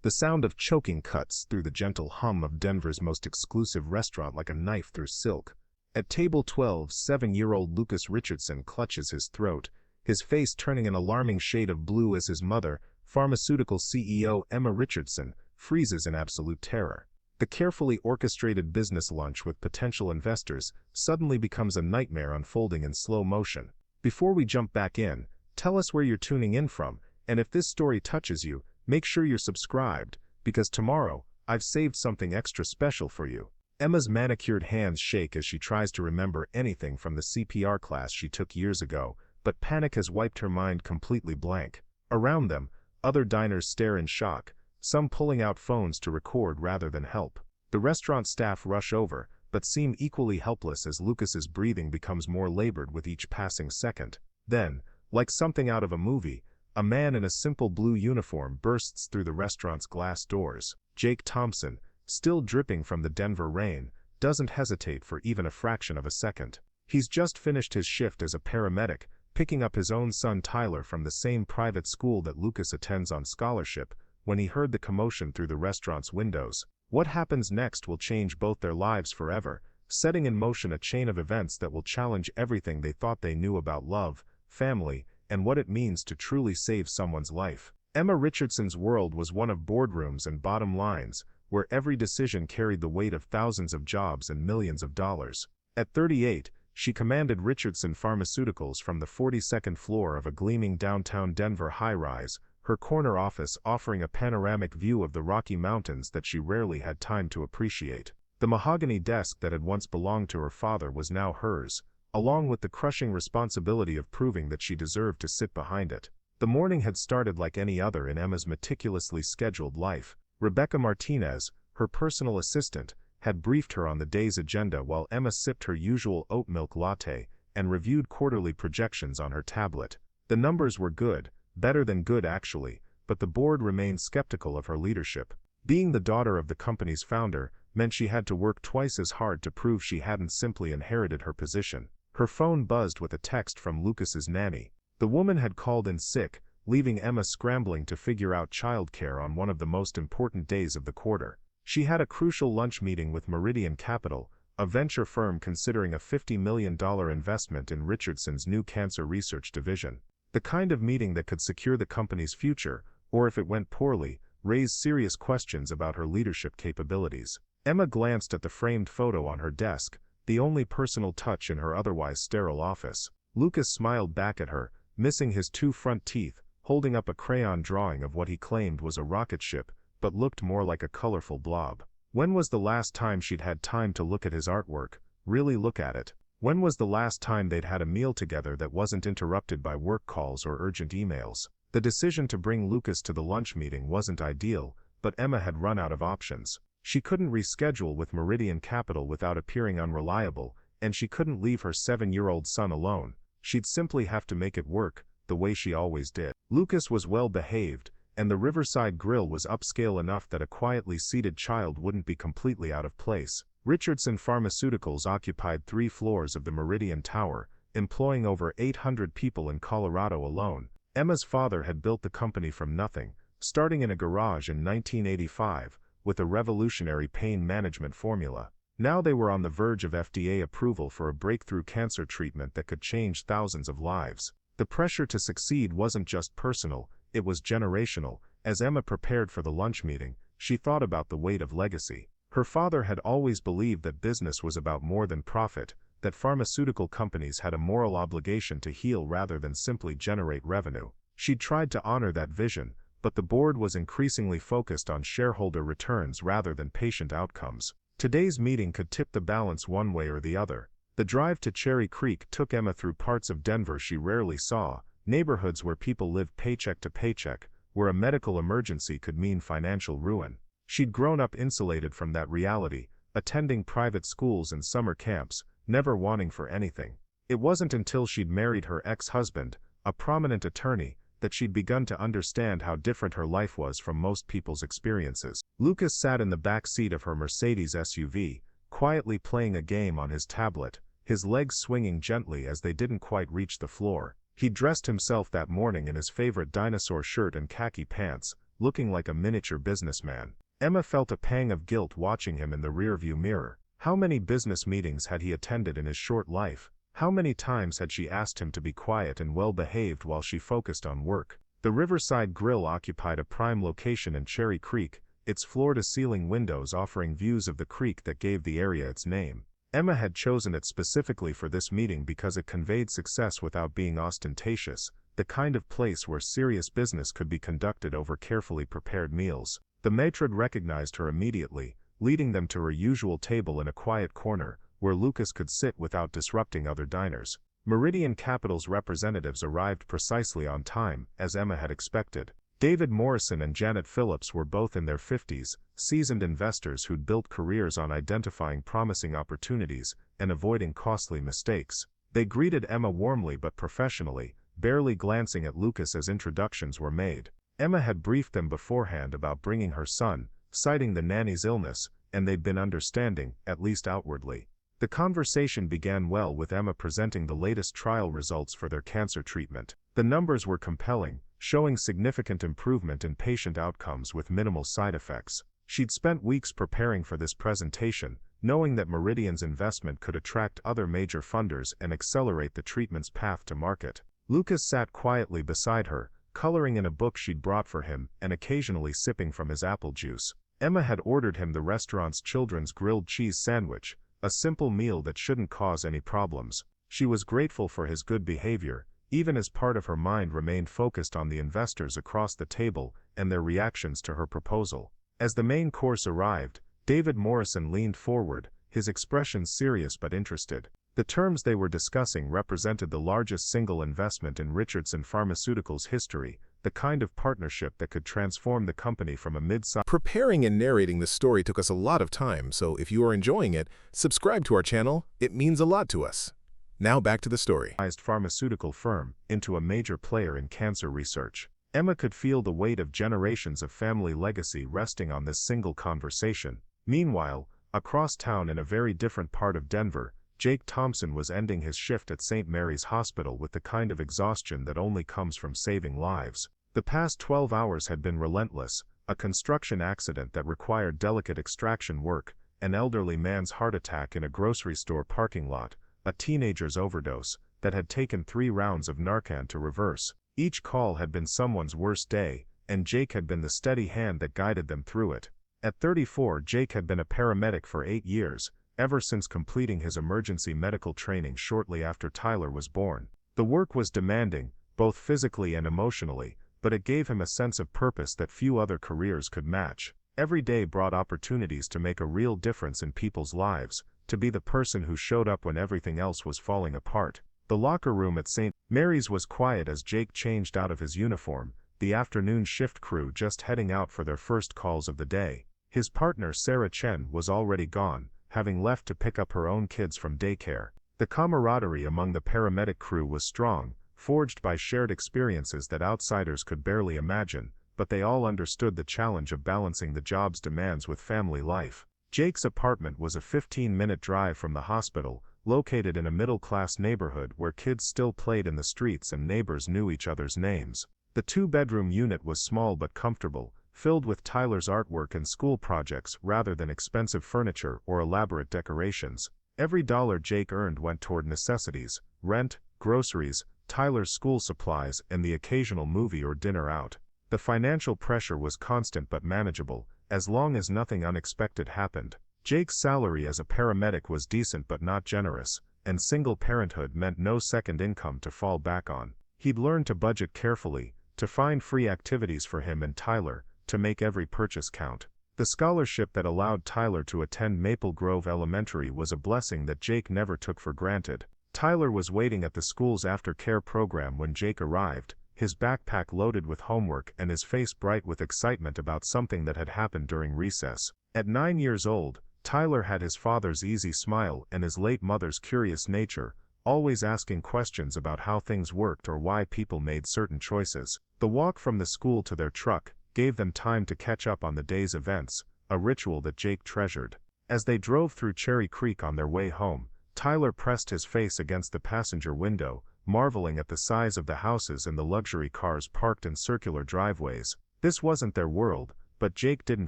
The sound of choking cuts through the gentle hum of Denver's most exclusive restaurant like a knife through silk. At table 12, 7-year-old Lucas Richardson clutches his throat, his face turning an alarming shade of blue as his mother, pharmaceutical CEO Emma Richardson, freezes in absolute terror. The carefully orchestrated business lunch with potential investors suddenly becomes a nightmare unfolding in slow motion. Before we jump back in, tell us where you're tuning in from, and if this story touches you, make sure you're subscribed, because tomorrow, I've saved something extra special for you. Emma's manicured hands shake as she tries to remember anything from the CPR class she took years ago, but panic has wiped her mind completely blank. Around them, other diners stare in shock, some pulling out phones to record rather than help. The restaurant staff rush over, but seem equally helpless as Lucas's breathing becomes more labored with each passing second. Then, like something out of a movie, a man in a simple blue uniform bursts through the restaurant's glass doors. Jake Thompson, still dripping from the Denver rain, doesn't hesitate for even a fraction of a second. He's just finished his shift as a paramedic, picking up his own son Tyler from the same private school that Lucas attends on scholarship, when he heard the commotion through the restaurant's windows. What happens next will change both their lives forever, setting in motion a chain of events that will challenge everything they thought they knew about love, family, and what it means to truly save someone's life. Emma Richardson's world was one of boardrooms and bottom lines, where every decision carried the weight of thousands of jobs and millions of dollars. At 38, she commanded Richardson Pharmaceuticals from the 42nd floor of a gleaming downtown Denver high-rise, her corner office offering a panoramic view of the Rocky Mountains that she rarely had time to appreciate. The mahogany desk that had once belonged to her father was now hers, along with the crushing responsibility of proving that she deserved to sit behind it. The morning had started like any other in Emma's meticulously scheduled life. Rebecca Martinez, her personal assistant, had briefed her on the day's agenda while Emma sipped her usual oat milk latte and reviewed quarterly projections on her tablet. The numbers were good, better than good actually, but the board remained skeptical of her leadership. Being the daughter of the company's founder meant she had to work twice as hard to prove she hadn't simply inherited her position. Her phone buzzed with a text from Lucas's nanny. The woman had called in sick, leaving Emma scrambling to figure out childcare on one of the most important days of the quarter. She had a crucial lunch meeting with Meridian Capital, a venture firm considering a $50 million investment in Richardson's new cancer research division. The kind of meeting that could secure the company's future, or if it went poorly, raise serious questions about her leadership capabilities. Emma glanced at the framed photo on her desk, the only personal touch in her otherwise sterile office. Lucas smiled back at her, missing his two front teeth, holding up a crayon drawing of what he claimed was a rocket ship, but looked more like a colorful blob. When was the last time she'd had time to look at his artwork, really look at it? When was the last time they'd had a meal together that wasn't interrupted by work calls or urgent emails? The decision to bring Lucas to the lunch meeting wasn't ideal, but Emma had run out of options. She couldn't reschedule with Meridian Capital without appearing unreliable, and she couldn't leave her 7-year-old son alone. She'd simply have to make it work, the way she always did. Lucas was well behaved, and the Riverside Grill was upscale enough that a quietly seated child wouldn't be completely out of place. Richardson Pharmaceuticals occupied 3 floors of the Meridian Tower, employing over 800 people in Colorado alone. Emma's father had built the company from nothing, starting in a garage in 1985, with a revolutionary pain management formula. Now they were on the verge of FDA approval for a breakthrough cancer treatment that could change thousands of lives. The pressure to succeed wasn't just personal, it was generational. As Emma prepared for the lunch meeting, she thought about the weight of legacy. Her father had always believed that business was about more than profit, that pharmaceutical companies had a moral obligation to heal rather than simply generate revenue. She'd tried to honor that vision, but the board was increasingly focused on shareholder returns rather than patient outcomes. Today's meeting could tip the balance one way or the other. The drive to Cherry Creek took Emma through parts of Denver she rarely saw, neighborhoods where people lived paycheck to paycheck, where a medical emergency could mean financial ruin. She'd grown up insulated from that reality, attending private schools and summer camps, never wanting for anything. It wasn't until she'd married her ex-husband, a prominent attorney, that she'd begun to understand how different her life was from most people's experiences. Lucas sat in the back seat of her Mercedes SUV, quietly playing a game on his tablet, his legs swinging gently as they didn't quite reach the floor. He dressed himself that morning in his favorite dinosaur shirt and khaki pants, looking like a miniature businessman. Emma felt a pang of guilt watching him in the rearview mirror. How many business meetings had he attended in his short life? How many times had she asked him to be quiet and well-behaved while she focused on work? The Riverside Grill occupied a prime location in Cherry Creek, its floor-to-ceiling windows offering views of the creek that gave the area its name. Emma had chosen it specifically for this meeting because it conveyed success without being ostentatious, the kind of place where serious business could be conducted over carefully prepared meals. The matron recognized her immediately, leading them to her usual table in a quiet corner, where Lucas could sit without disrupting other diners. Meridian Capital's representatives arrived precisely on time, as Emma had expected. David Morrison and Janet Phillips were both in their 50s, seasoned investors who'd built careers on identifying promising opportunities and avoiding costly mistakes. They greeted Emma warmly but professionally, barely glancing at Lucas as introductions were made. Emma had briefed them beforehand about bringing her son, citing the nanny's illness, and they'd been understanding, at least outwardly. The conversation began well with Emma presenting the latest trial results for their cancer treatment. The numbers were compelling, showing significant improvement in patient outcomes with minimal side effects. She'd spent weeks preparing for this presentation, knowing that Meridian's investment could attract other major funders and accelerate the treatment's path to market. Lucas sat quietly beside her, coloring in a book she'd brought for him and occasionally sipping from his apple juice. Emma had ordered him the restaurant's children's grilled cheese sandwich, a simple meal that shouldn't cause any problems. She was grateful for his good behavior, even as part of her mind remained focused on the investors across the table and their reactions to her proposal. As the main course arrived, David Morrison leaned forward, his expression serious but interested. The terms they were discussing represented the largest single investment in Richardson Pharmaceutical's history, the kind of partnership that could transform the company from a mid-sized. Preparing and narrating this story took us a lot of time, so if you are enjoying it, subscribe to our channel. It means a lot to us. Now back to the story. Pharmaceutical firm into a major player in cancer research. Emma could feel the weight of generations of family legacy resting on this single conversation. Meanwhile, across town in a very different part of Denver, Jake Thompson was ending his shift at St. Mary's Hospital with the kind of exhaustion that only comes from saving lives. The past 12 hours had been relentless, a construction accident that required delicate extraction work, an elderly man's heart attack in a grocery store parking lot, a teenager's overdose that had taken 3 rounds of Narcan to reverse. Each call had been someone's worst day, and Jake had been the steady hand that guided them through it. At 34, Jake had been a paramedic for 8 years, ever since completing his emergency medical training shortly after Tyler was born. The work was demanding, both physically and emotionally, but it gave him a sense of purpose that few other careers could match. Every day brought opportunities to make a real difference in people's lives, to be the person who showed up when everything else was falling apart. The locker room at St. Mary's was quiet as Jake changed out of his uniform, the afternoon shift crew just heading out for their first calls of the day. His partner Sarah Chen was already gone, having left to pick up her own kids from daycare. The camaraderie among the paramedic crew was strong, forged by shared experiences that outsiders could barely imagine, but they all understood the challenge of balancing the job's demands with family life. Jake's apartment was a 15-minute drive from the hospital, located in a middle-class neighborhood where kids still played in the streets and neighbors knew each other's names. The 2-bedroom unit was small but comfortable, filled with Tyler's artwork and school projects rather than expensive furniture or elaborate decorations. Every dollar Jake earned went toward necessities, rent, groceries, Tyler's school supplies, and the occasional movie or dinner out. The financial pressure was constant but manageable, as long as nothing unexpected happened. Jake's salary as a paramedic was decent but not generous, and single parenthood meant no second income to fall back on. He'd learned to budget carefully, to find free activities for him and Tyler, to make every purchase count. The scholarship that allowed Tyler to attend Maple Grove Elementary was a blessing that Jake never took for granted. Tyler was waiting at the school's after-care program when Jake arrived, his backpack loaded with homework and his face bright with excitement about something that had happened during recess. At 9 years old, Tyler had his father's easy smile and his late mother's curious nature, always asking questions about how things worked or why people made certain choices. The walk from the school to their truck gave them time to catch up on the day's events, a ritual that Jake treasured. As they drove through Cherry Creek on their way home, Tyler pressed his face against the passenger window, marveling at the size of the houses and the luxury cars parked in circular driveways. This wasn't their world, but Jake didn't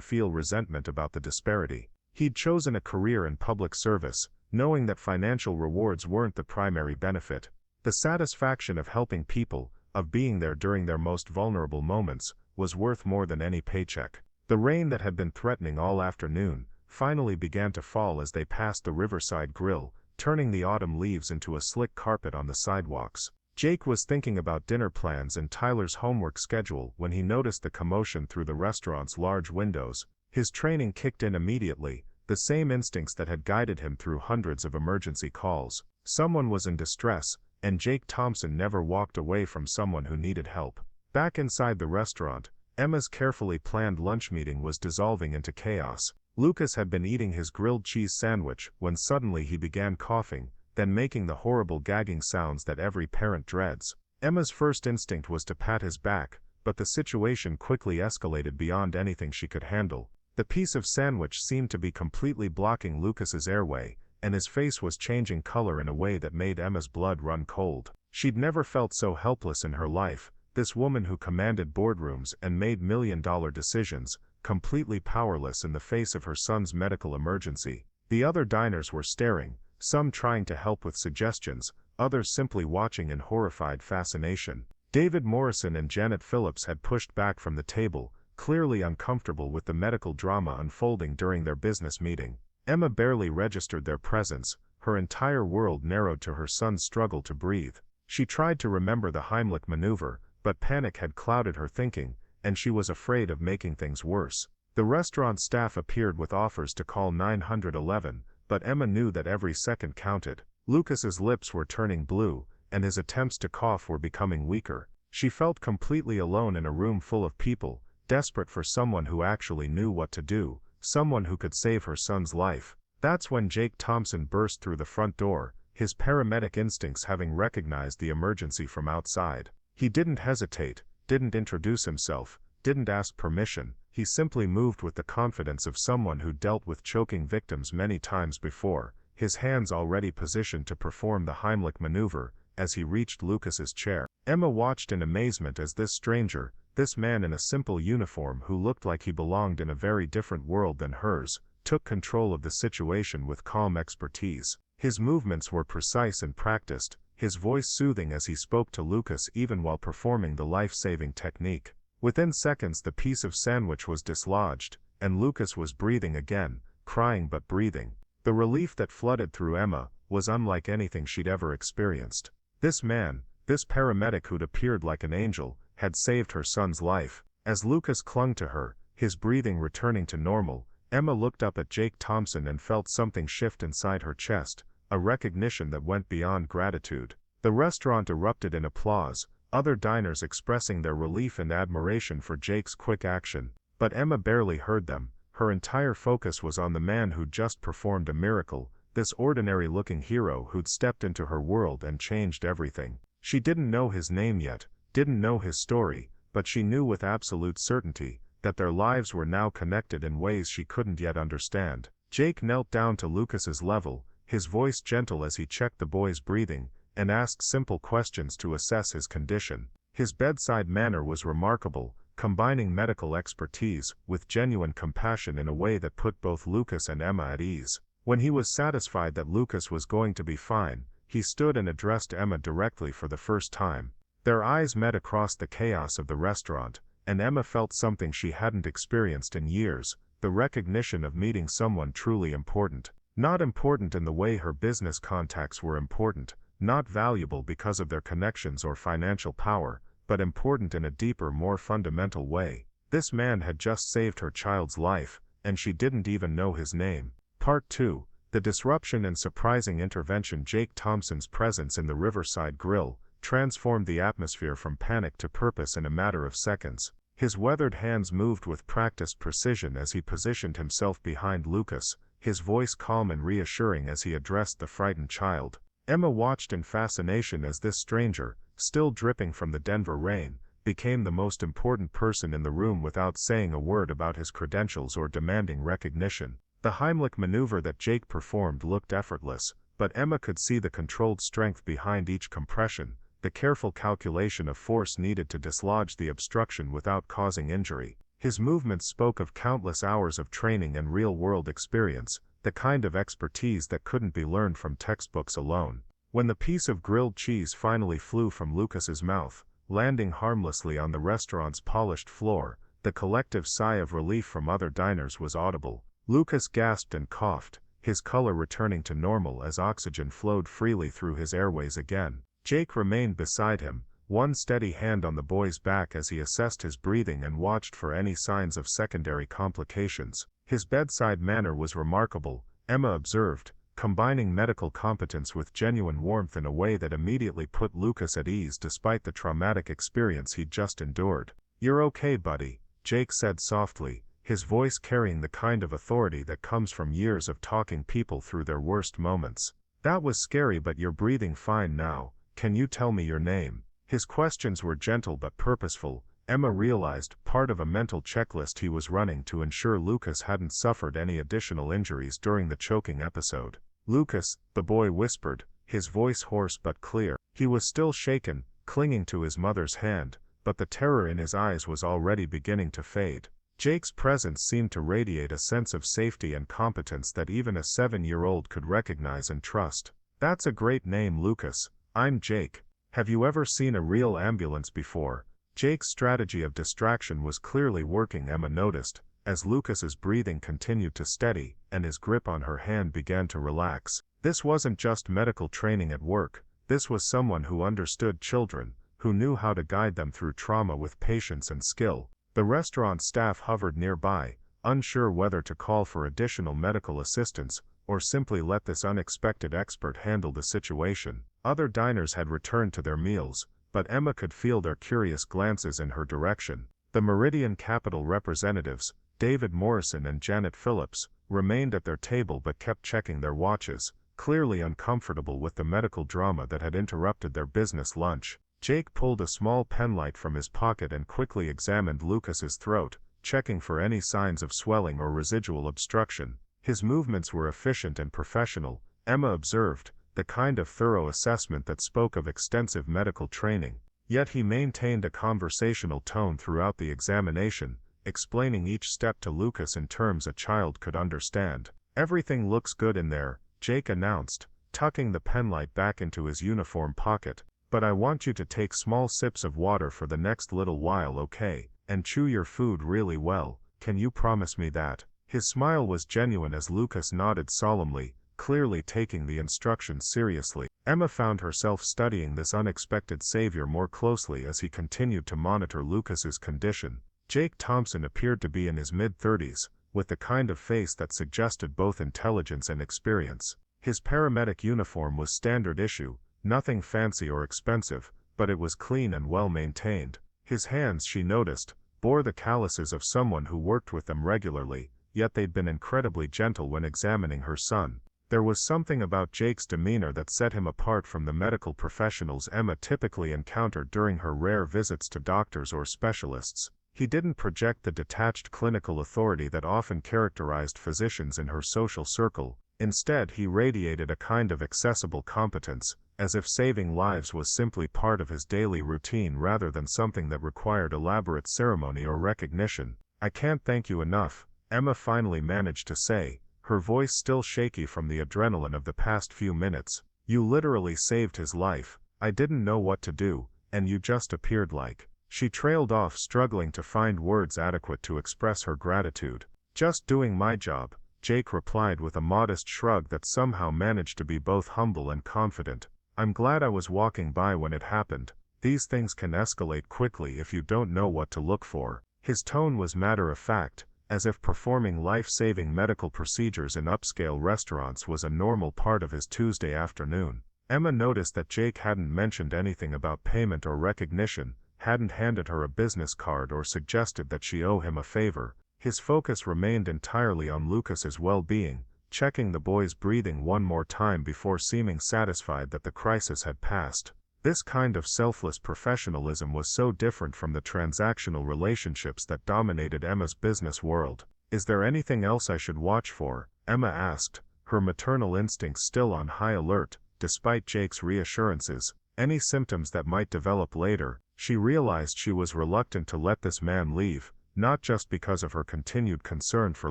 feel resentment about the disparity. He'd chosen a career in public service, knowing that financial rewards weren't the primary benefit. The satisfaction of helping people, of being there during their most vulnerable moments, was worth more than any paycheck. The rain that had been threatening all afternoon finally began to fall as they passed the Riverside Grill, turning the autumn leaves into a slick carpet on the sidewalks. Jake was thinking about dinner plans and Tyler's homework schedule when he noticed the commotion through the restaurant's large windows. His training kicked in immediately, the same instincts that had guided him through hundreds of emergency calls. Someone was in distress, and Jake Thompson never walked away from someone who needed help. Back inside the restaurant, Emma's carefully planned lunch meeting was dissolving into chaos. Lucas had been eating his grilled cheese sandwich when suddenly he began coughing, then making the horrible gagging sounds that every parent dreads. Emma's first instinct was to pat his back, but the situation quickly escalated beyond anything she could handle. The piece of sandwich seemed to be completely blocking Lucas's airway, and his face was changing color in a way that made Emma's blood run cold. She'd never felt so helpless in her life, this woman who commanded boardrooms and made million-dollar decisions, completely powerless in the face of her son's medical emergency. The other diners were staring, some trying to help with suggestions, others simply watching in horrified fascination. David Morrison and Janet Phillips had pushed back from the table, clearly uncomfortable with the medical drama unfolding during their business meeting. Emma barely registered their presence, her entire world narrowed to her son's struggle to breathe. She tried to remember the Heimlich maneuver, but panic had clouded her thinking, and she was afraid of making things worse. The restaurant staff appeared with offers to call 911, but Emma knew that every second counted. Lucas's lips were turning blue, and his attempts to cough were becoming weaker. She felt completely alone in a room full of people, desperate for someone who actually knew what to do, someone who could save her son's life. That's when Jake Thompson burst through the front door, his paramedic instincts having recognized the emergency from outside. He didn't hesitate, didn't introduce himself, didn't ask permission. He simply moved with the confidence of someone who dealt with choking victims many times before, his hands already positioned to perform the Heimlich maneuver. As he reached Lucas's chair, Emma watched in amazement as this stranger, this man in a simple uniform who looked like he belonged in a very different world than hers, took control of the situation with calm expertise. His movements were precise and practiced, his voice soothing as he spoke to Lucas even while performing the life-saving technique. Within seconds the piece of sandwich was dislodged, and Lucas was breathing again, crying but breathing. The relief that flooded through Emma was unlike anything she'd ever experienced. This man, this paramedic who'd appeared like an angel, had saved her son's life. As Lucas clung to her, his breathing returning to normal, Emma looked up at Jake Thompson and felt something shift inside her chest, a recognition that went beyond gratitude. The restaurant erupted in applause, other diners expressing their relief and admiration for Jake's quick action, but Emma barely heard them. Her entire focus was on the man who'd just performed a miracle, this ordinary-looking hero who'd stepped into her world and changed everything. She didn't know his name yet, didn't know his story, but she knew with absolute certainty that their lives were now connected in ways she couldn't yet understand. Jake knelt down to Lucas's level, his voice gentle as he checked the boy's breathing, and asked simple questions to assess his condition. His bedside manner was remarkable, combining medical expertise with genuine compassion in a way that put both Lucas and Emma at ease. When he was satisfied that Lucas was going to be fine, he stood and addressed Emma directly for the first time. Their eyes met across the chaos of the restaurant, and Emma felt something she hadn't experienced in years, the recognition of meeting someone truly important. Not important in the way her business contacts were important, not valuable because of their connections or financial power, but important in a deeper, more fundamental way. This man had just saved her child's life, and she didn't even know his name. Part 2. The disruption and surprising intervention. Jake Thompson's presence in the Riverside Grill transformed the atmosphere from panic to purpose in a matter of seconds. His weathered hands moved with practiced precision as he positioned himself behind Lucas, his voice calm and reassuring as he addressed the frightened child. Emma watched in fascination as this stranger, still dripping from the Denver rain, became the most important person in the room without saying a word about his credentials or demanding recognition. The Heimlich maneuver that Jake performed looked effortless, but Emma could see the controlled strength behind each compression, the careful calculation of force needed to dislodge the obstruction without causing injury. His movements spoke of countless hours of training and real-world experience, the kind of expertise that couldn't be learned from textbooks alone. When the piece of grilled cheese finally flew from Lucas's mouth, landing harmlessly on the restaurant's polished floor, the collective sigh of relief from other diners was audible. Lucas gasped and coughed, his color returning to normal as oxygen flowed freely through his airways again. Jake remained beside him, one steady hand on the boy's back as he assessed his breathing and watched for any signs of secondary complications. His bedside manner was remarkable, Emma observed, combining medical competence with genuine warmth in a way that immediately put Lucas at ease despite the traumatic experience he'd just endured. "You're okay, buddy," Jake said softly, his voice carrying the kind of authority that comes from years of talking people through their worst moments. "That was scary, but you're breathing fine now. Can you tell me your name?" His questions were gentle but purposeful, Emma realized, part of a mental checklist he was running to ensure Lucas hadn't suffered any additional injuries during the choking episode. "Lucas," the boy whispered, his voice hoarse but clear. He was still shaken, clinging to his mother's hand, but the terror in his eyes was already beginning to fade. Jake's presence seemed to radiate a sense of safety and competence that even a 7-year-old could recognize and trust. "That's a great name, Lucas. I'm Jake. Have you ever seen a real ambulance before?" Jake's strategy of distraction was clearly working, Emma noticed, as Lucas's breathing continued to steady and his grip on her hand began to relax. This wasn't just medical training at work, this was someone who understood children, who knew how to guide them through trauma with patience and skill. The restaurant staff hovered nearby, unsure whether to call for additional medical assistance or simply let this unexpected expert handle the situation. Other diners had returned to their meals, but Emma could feel their curious glances in her direction. The Meridian Capital representatives, David Morrison and Janet Phillips, remained at their table but kept checking their watches, clearly uncomfortable with the medical drama that had interrupted their business lunch. Jake pulled a small penlight from his pocket and quickly examined Lucas's throat, checking for any signs of swelling or residual obstruction. His movements were efficient and professional, Emma observed, the kind of thorough assessment that spoke of extensive medical training. Yet he maintained a conversational tone throughout the examination, explaining each step to Lucas in terms a child could understand. "Everything looks good in there," Jake announced, tucking the penlight back into his uniform pocket. "But I want you to take small sips of water for the next little while, okay? And chew your food really well. Can you promise me that?" His smile was genuine as Lucas nodded solemnly, clearly taking the instructions seriously. Emma found herself studying this unexpected savior more closely as he continued to monitor Lucas's condition. Jake Thompson appeared to be in his mid-30s, with the kind of face that suggested both intelligence and experience. His paramedic uniform was standard issue, nothing fancy or expensive, but it was clean and well-maintained. His hands, she noticed, bore the calluses of someone who worked with them regularly, yet they'd been incredibly gentle when examining her son. There was something about Jake's demeanor that set him apart from the medical professionals Emma typically encountered during her rare visits to doctors or specialists. He didn't project the detached clinical authority that often characterized physicians in her social circle. Instead, he radiated a kind of accessible competence, as if saving lives was simply part of his daily routine rather than something that required elaborate ceremony or recognition. "I can't thank you enough," Emma finally managed to say, her voice still shaky from the adrenaline of the past few minutes. "You literally saved his life. I didn't know what to do, and you just appeared like..." She trailed off, struggling to find words adequate to express her gratitude. "Just doing my job," Jake replied with a modest shrug that somehow managed to be both humble and confident. "I'm glad I was walking by when it happened. These things can escalate quickly if you don't know what to look for." His tone was matter-of-fact, as if performing life-saving medical procedures in upscale restaurants was a normal part of his Tuesday afternoon. Emma noticed that Jake hadn't mentioned anything about payment or recognition, hadn't handed her a business card or suggested that she owe him a favor. His focus remained entirely on Lucas's well-being, checking the boy's breathing one more time before seeming satisfied that the crisis had passed. This kind of selfless professionalism was so different from the transactional relationships that dominated Emma's business world. "Is there anything else I should watch for?" Emma asked, her maternal instincts still on high alert, despite Jake's reassurances. any symptoms that might develop later. She realized she was reluctant to let this man leave, not just because of her continued concern for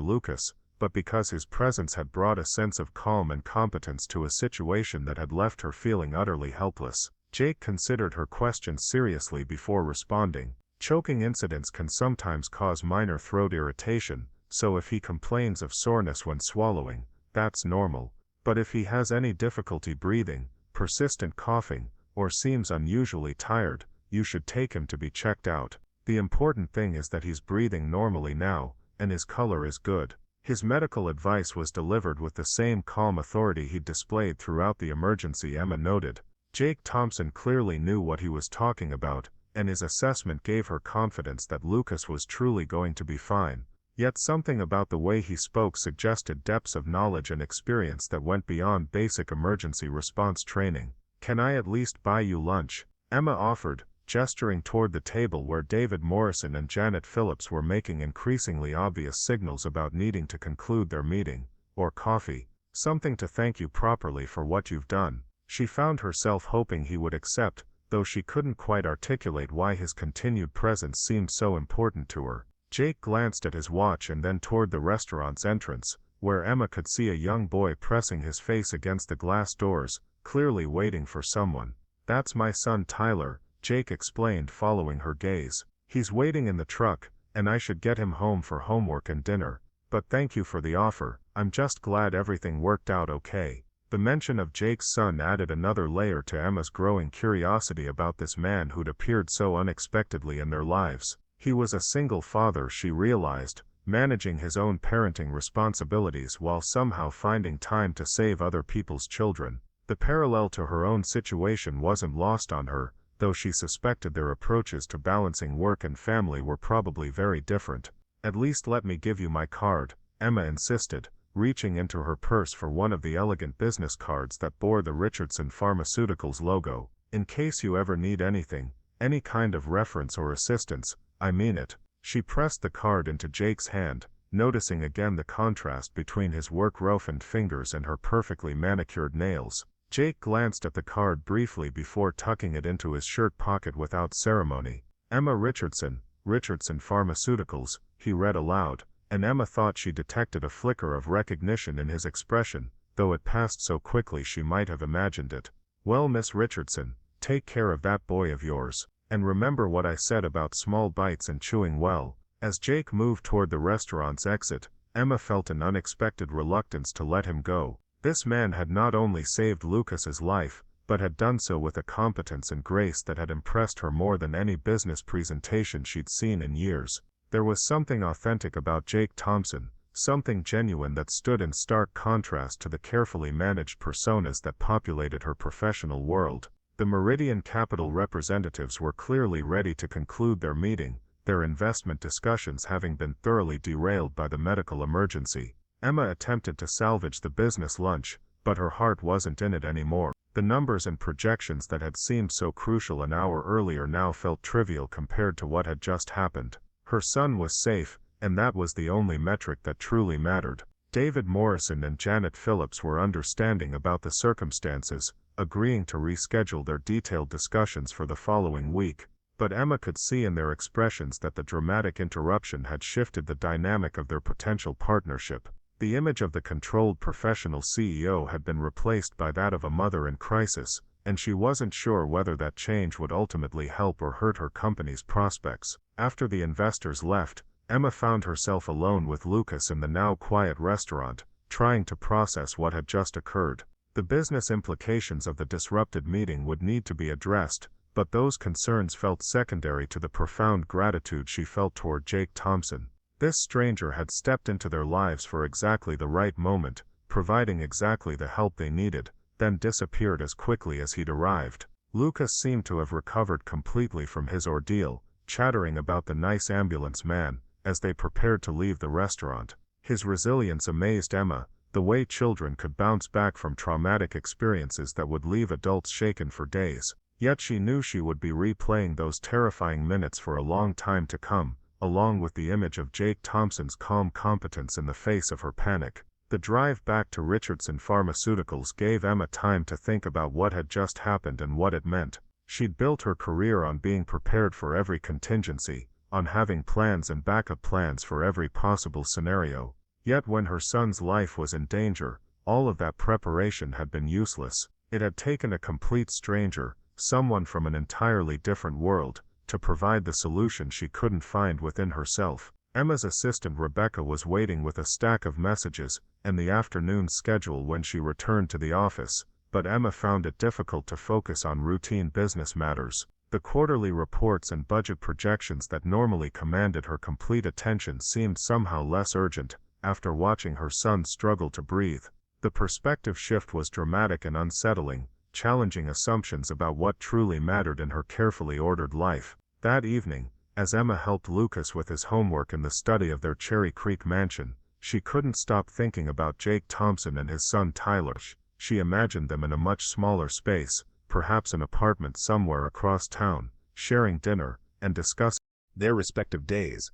Lucas, but because his presence had brought a sense of calm and competence to a situation that had left her feeling utterly helpless. Jake considered her question seriously before responding. Choking incidents can sometimes cause minor throat irritation, so if he complains of soreness when swallowing, that's normal. But if he has any difficulty breathing, persistent coughing, or seems unusually tired, you should take him to be checked out. The important thing is that he's breathing normally now, and his color is good. His medical advice was delivered with the same calm authority he'd displayed throughout the emergency, Emma noted. Jake Thompson clearly knew what he was talking about, and his assessment gave her confidence that Lucas was truly going to be fine. Yet something about the way he spoke suggested depths of knowledge and experience that went beyond basic emergency response training. "Can I at least buy you lunch?" Emma offered, gesturing toward the table where David Morrison and Janet Phillips were making increasingly obvious signals about needing to conclude their meeting. "Or coffee. Something to thank you properly for what you've done." She found herself hoping he would accept, though she couldn't quite articulate why his continued presence seemed so important to her. Jake glanced at his watch and then toward the restaurant's entrance, where Emma could see a young boy pressing his face against the glass doors, clearly waiting for someone. "That's my son Tyler," Jake explained, following her gaze. "He's waiting in the truck, and I should get him home for homework and dinner. But thank you for the offer. I'm just glad everything worked out okay." The mention of Jake's son added another layer to Emma's growing curiosity about this man who'd appeared so unexpectedly in their lives. He was a single father, she realized, managing his own parenting responsibilities while somehow finding time to save other people's children. The parallel to her own situation wasn't lost on her, though she suspected their approaches to balancing work and family were probably very different. "At least let me give you my card," Emma insisted, reaching into her purse for one of the elegant business cards that bore the Richardson Pharmaceuticals logo. "In case you ever need anything, any kind of reference or assistance, I mean it." She pressed the card into Jake's hand, noticing again the contrast between his work-roughened fingers and her perfectly manicured nails. Jake glanced at the card briefly before tucking it into his shirt pocket without ceremony. "Emma Richardson, Richardson Pharmaceuticals," he read aloud, and Emma thought she detected a flicker of recognition in his expression, though it passed so quickly she might have imagined it. "Well, Miss Richardson, take care of that boy of yours, and remember what I said about small bites and chewing well." As Jake moved toward the restaurant's exit, Emma felt an unexpected reluctance to let him go. This man had not only saved Lucas's life, but had done so with a competence and grace that had impressed her more than any business presentation she'd seen in years. There was something authentic about Jake Thompson, something genuine that stood in stark contrast to the carefully managed personas that populated her professional world. The Meridian Capital representatives were clearly ready to conclude their meeting, their investment discussions having been thoroughly derailed by the medical emergency. Emma attempted to salvage the business lunch, but her heart wasn't in it anymore. The numbers and projections that had seemed so crucial an hour earlier now felt trivial compared to what had just happened. Her son was safe, and that was the only metric that truly mattered. David Morrison and Janet Phillips were understanding about the circumstances, agreeing to reschedule their detailed discussions for the following week. But Emma could see in their expressions that the dramatic interruption had shifted the dynamic of their potential partnership. The image of the controlled professional CEO had been replaced by that of a mother in crisis, and she wasn't sure whether that change would ultimately help or hurt her company's prospects. After the investors left, Emma found herself alone with Lucas in the now quiet restaurant, trying to process what had just occurred. The business implications of the disrupted meeting would need to be addressed, but those concerns felt secondary to the profound gratitude she felt toward Jake Thompson. This stranger had stepped into their lives for exactly the right moment, providing exactly the help they needed, then disappeared as quickly as he'd arrived. Lucas seemed to have recovered completely from his ordeal, chattering about the nice ambulance man, as they prepared to leave the restaurant. His resilience amazed Emma, the way children could bounce back from traumatic experiences that would leave adults shaken for days. Yet she knew she would be replaying those terrifying minutes for a long time to come, along with the image of Jake Thompson's calm competence in the face of her panic. The drive back to Richardson Pharmaceuticals gave Emma time to think about what had just happened and what it meant. She'd built her career on being prepared for every contingency, on having plans and backup plans for every possible scenario. Yet when her son's life was in danger, all of that preparation had been useless. It had taken a complete stranger, someone from an entirely different world, to provide the solution she couldn't find within herself. Emma's assistant Rebecca was waiting with a stack of messages and the afternoon schedule when she returned to the office, but Emma found it difficult to focus on routine business matters. The quarterly reports and budget projections that normally commanded her complete attention seemed somehow less urgent after watching her son struggle to breathe. The perspective shift was dramatic and unsettling, challenging assumptions about what truly mattered in her carefully ordered life. That evening, as Emma helped Lucas with his homework in the study of their Cherry Creek mansion, she couldn't stop thinking about Jake Thompson and his son Tyler. She imagined them in a much smaller space, perhaps an apartment somewhere across town, sharing dinner and discussing their respective days.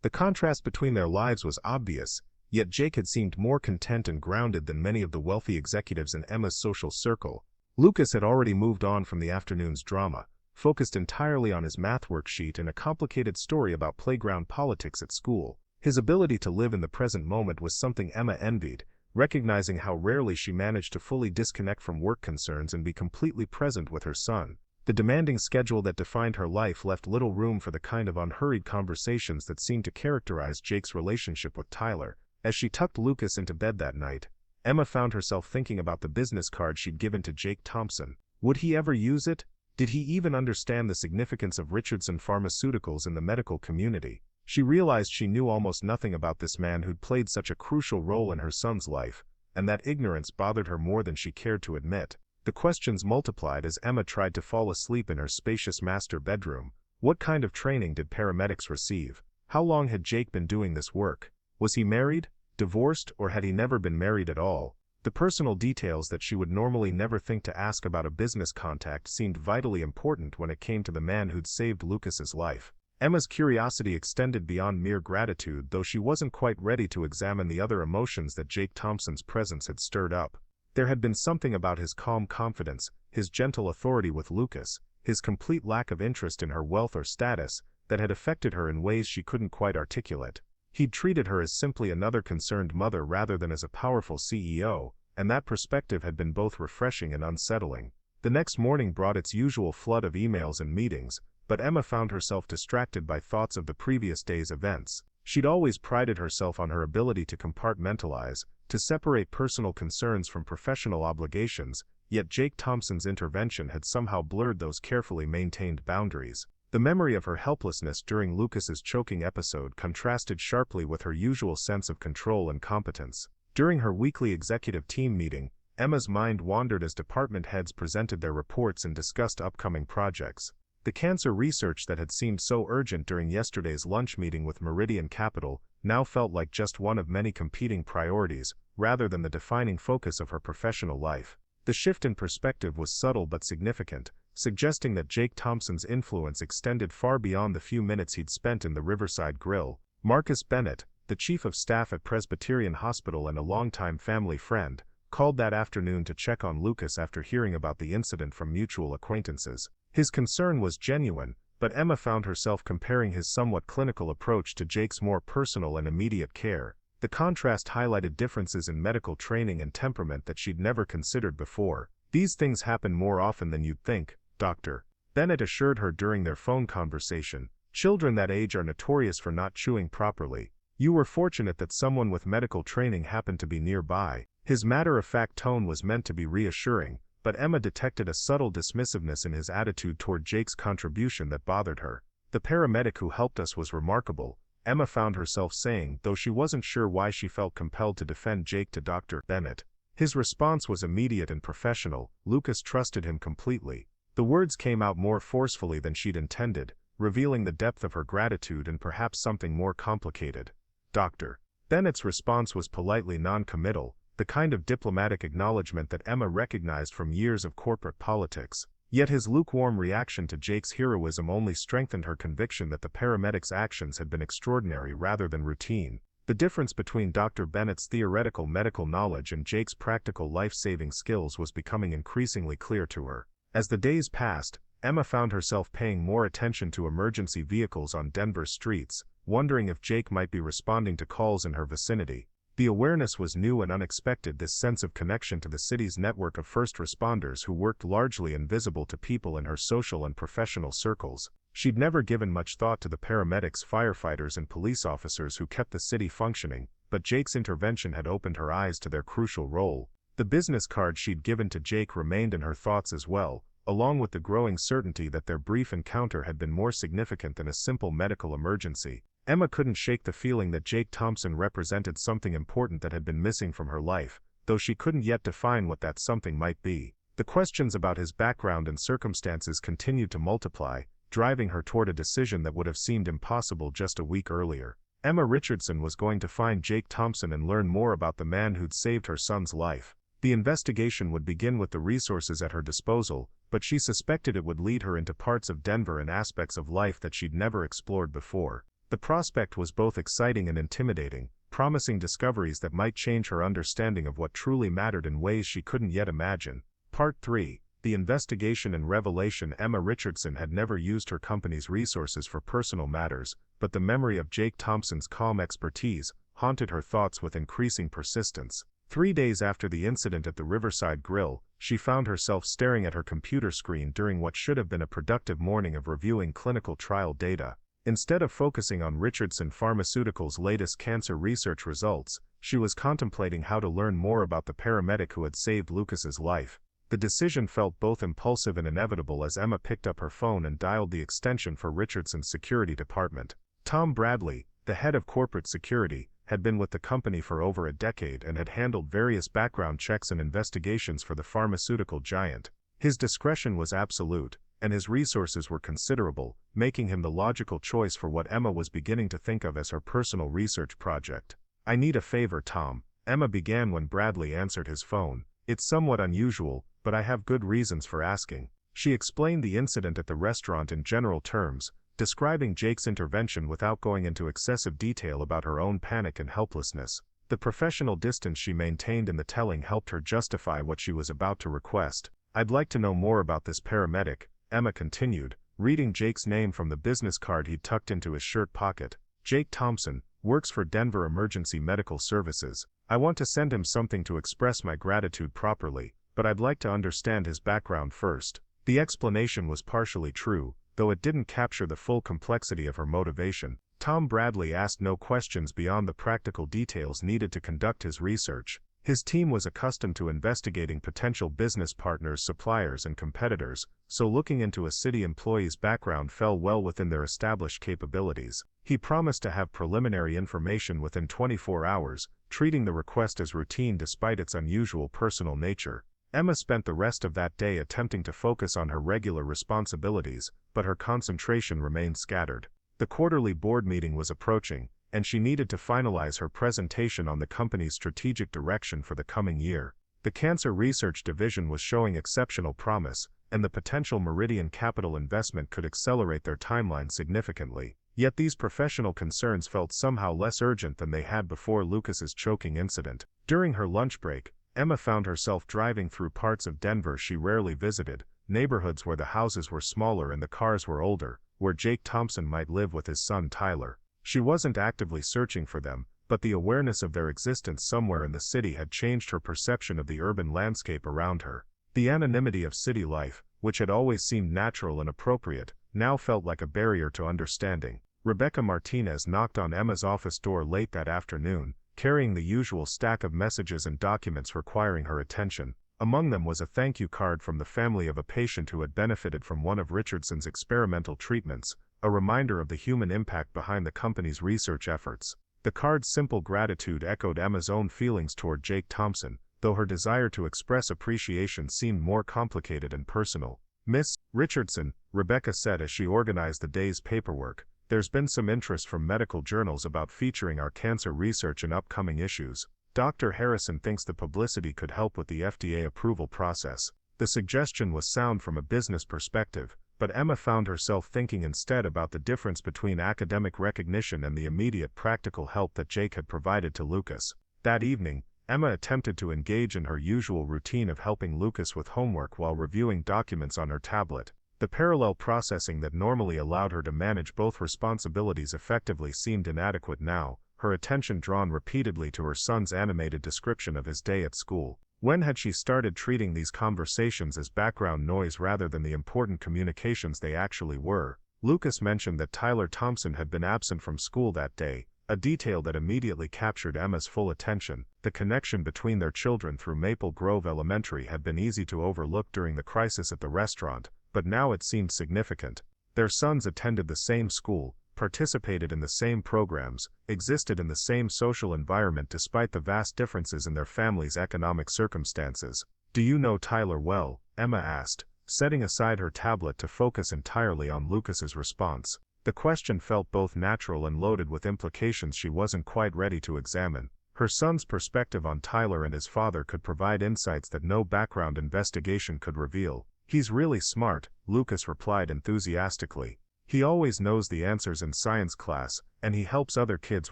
The contrast between their lives was obvious, yet Jake had seemed more content and grounded than many of the wealthy executives in Emma's social circle. Lucas had already moved on from the afternoon's drama, focused entirely on his math worksheet and a complicated story about playground politics at school. His ability to live in the present moment was something Emma envied, recognizing how rarely she managed to fully disconnect from work concerns and be completely present with her son. The demanding schedule that defined her life left little room for the kind of unhurried conversations that seemed to characterize Jake's relationship with Tyler. As she tucked Lucas into bed that night, Emma found herself thinking about the business card she'd given to Jake Thompson. Would he ever use it? Did he even understand the significance of Richardson Pharmaceuticals in the medical community? She realized she knew almost nothing about this man who'd played such a crucial role in her son's life, and that ignorance bothered her more than she cared to admit. The questions multiplied as Emma tried to fall asleep in her spacious master bedroom. What kind of training did paramedics receive? How long had Jake been doing this work? Was he married, divorced, or had he never been married at all? The personal details that she would normally never think to ask about a business contact seemed vitally important when it came to the man who'd saved Lucas's life. Emma's curiosity extended beyond mere gratitude, though she wasn't quite ready to examine the other emotions that Jake Thompson's presence had stirred up. There had been something about his calm confidence, his gentle authority with Lucas, his complete lack of interest in her wealth or status, that had affected her in ways she couldn't quite articulate. He'd treated her as simply another concerned mother rather than as a powerful CEO, and that perspective had been both refreshing and unsettling. The next morning brought its usual flood of emails and meetings, but Emma found herself distracted by thoughts of the previous day's events. She'd always prided herself on her ability to compartmentalize, to separate personal concerns from professional obligations, yet Jake Thompson's intervention had somehow blurred those carefully maintained boundaries. The memory of her helplessness during Lucas's choking episode contrasted sharply with her usual sense of control and competence. During her weekly executive team meeting, Emma's mind wandered as department heads presented their reports and discussed upcoming projects. The cancer research that had seemed so urgent during yesterday's lunch meeting with Meridian Capital now felt like just one of many competing priorities, rather than the defining focus of her professional life. The shift in perspective was subtle but significant, suggesting that Jake Thompson's influence extended far beyond the few minutes he'd spent in the Riverside Grill. Marcus Bennett, the chief of staff at Presbyterian Hospital and a longtime family friend, called that afternoon to check on Lucas after hearing about the incident from mutual acquaintances. His concern was genuine, but Emma found herself comparing his somewhat clinical approach to Jake's more personal and immediate care. The contrast highlighted differences in medical training and temperament that she'd never considered before. "These things happen more often than you'd think, Doctor," Bennett assured her during their phone conversation. "Children that age are notorious for not chewing properly. You were fortunate that someone with medical training happened to be nearby." His matter-of-fact tone was meant to be reassuring, but Emma detected a subtle dismissiveness in his attitude toward Jake's contribution that bothered her. "The paramedic who helped us was remarkable," Emma found herself saying, though she wasn't sure why she felt compelled to defend Jake to Dr. Bennett. His response was immediate and professional. Lucas trusted him completely. The words came out more forcefully than she'd intended, revealing the depth of her gratitude and perhaps something more complicated. Dr. Bennett's response was politely non-committal, the kind of diplomatic acknowledgement that Emma recognized from years of corporate politics. Yet his lukewarm reaction to Jake's heroism only strengthened her conviction that the paramedic's actions had been extraordinary rather than routine. The difference between Dr. Bennett's theoretical medical knowledge and Jake's practical life-saving skills was becoming increasingly clear to her. As the days passed, Emma found herself paying more attention to emergency vehicles on Denver's streets, wondering if Jake might be responding to calls in her vicinity. The awareness was new and unexpected, this sense of connection to the city's network of first responders who worked largely invisible to people in her social and professional circles. She'd never given much thought to the paramedics, firefighters, and police officers who kept the city functioning, but Jake's intervention had opened her eyes to their crucial role. The business card she'd given to Jake remained in her thoughts as well, along with the growing certainty that their brief encounter had been more significant than a simple medical emergency. Emma couldn't shake the feeling that Jake Thompson represented something important that had been missing from her life, though she couldn't yet define what that something might be. The questions about his background and circumstances continued to multiply, driving her toward a decision that would have seemed impossible just a week earlier. Emma Richardson was going to find Jake Thompson and learn more about the man who'd saved her son's life. The investigation would begin with the resources at her disposal, but she suspected it would lead her into parts of Denver and aspects of life that she'd never explored before. The prospect was both exciting and intimidating, promising discoveries that might change her understanding of what truly mattered in ways she couldn't yet imagine. Part 3. The Investigation and Revelation. Emma Richardson had never used her company's resources for personal matters, but the memory of Jake Thompson's calm expertise haunted her thoughts with increasing persistence. 3 days after the incident at the Riverside Grill, she found herself staring at her computer screen during what should have been a productive morning of reviewing clinical trial data. Instead of focusing on Richardson Pharmaceutical's latest cancer research results, she was contemplating how to learn more about the paramedic who had saved Lucas's life. The decision felt both impulsive and inevitable as Emma picked up her phone and dialed the extension for Richardson's security department. Tom Bradley, the head of corporate security, had been with the company for over a decade and had handled various background checks and investigations for the pharmaceutical giant. His discretion was absolute, and his resources were considerable, making him the logical choice for what Emma was beginning to think of as her personal research project. "I need a favor, Tom," Emma began when Bradley answered his phone. "It's somewhat unusual, but I have good reasons for asking." She explained the incident at the restaurant in general terms, describing Jake's intervention without going into excessive detail about her own panic and helplessness. The professional distance she maintained in the telling helped her justify what she was about to request. "I'd like to know more about this paramedic," Emma continued, reading Jake's name from the business card he'd tucked into his shirt pocket. "Jake Thompson, works for Denver Emergency Medical Services. I want to send him something to express my gratitude properly, but I'd like to understand his background first." The explanation was partially true, though it didn't capture the full complexity of her motivation. Tom Bradley asked no questions beyond the practical details needed to conduct his research. His team was accustomed to investigating potential business partners, suppliers, and competitors, so looking into a city employee's background fell well within their established capabilities. He promised to have preliminary information within 24 hours, treating the request as routine despite its unusual personal nature. Emma spent the rest of that day attempting to focus on her regular responsibilities, but her concentration remained scattered. The quarterly board meeting was approaching, and she needed to finalize her presentation on the company's strategic direction for the coming year. The Cancer Research Division was showing exceptional promise, and the potential Meridian capital investment could accelerate their timeline significantly. Yet these professional concerns felt somehow less urgent than they had before Lucas's choking incident. During her lunch break, Emma found herself driving through parts of Denver she rarely visited, neighborhoods where the houses were smaller and the cars were older, where Jake Thompson might live with his son Tyler. She wasn't actively searching for them, but the awareness of their existence somewhere in the city had changed her perception of the urban landscape around her. The anonymity of city life, which had always seemed natural and appropriate, now felt like a barrier to understanding. Rebecca Martinez knocked on Emma's office door late that afternoon, carrying the usual stack of messages and documents requiring her attention. Among them was a thank you card from the family of a patient who had benefited from one of Richardson's experimental treatments, a reminder of the human impact behind the company's research efforts. The card's simple gratitude echoed Emma's own feelings toward Jake Thompson, though her desire to express appreciation seemed more complicated and personal. "Miss Richardson," Rebecca said as she organized the day's paperwork, "there's been some interest from medical journals about featuring our cancer research in upcoming issues. Dr. Harrison thinks the publicity could help with the FDA approval process." The suggestion was sound from a business perspective, but Emma found herself thinking instead about the difference between academic recognition and the immediate practical help that Jake had provided to Lucas. That evening, Emma attempted to engage in her usual routine of helping Lucas with homework while reviewing documents on her tablet. The parallel processing that normally allowed her to manage both responsibilities effectively seemed inadequate now, her attention drawn repeatedly to her son's animated description of his day at school. When had she started treating these conversations as background noise rather than the important communications they actually were? Lucas mentioned that Tyler Thompson had been absent from school that day, a detail that immediately captured Emma's full attention. The connection between their children through Maple Grove Elementary had been easy to overlook during the crisis at the restaurant, but now it seemed significant. Their sons attended the same school, participated in the same programs, existed in the same social environment despite the vast differences in their families' economic circumstances. "Do you know Tyler well?" Emma asked, setting aside her tablet to focus entirely on Lucas's response. The question felt both natural and loaded with implications she wasn't quite ready to examine. Her son's perspective on Tyler and his father could provide insights that no background investigation could reveal. "He's really smart," Lucas replied enthusiastically. "He always knows the answers in science class, and he helps other kids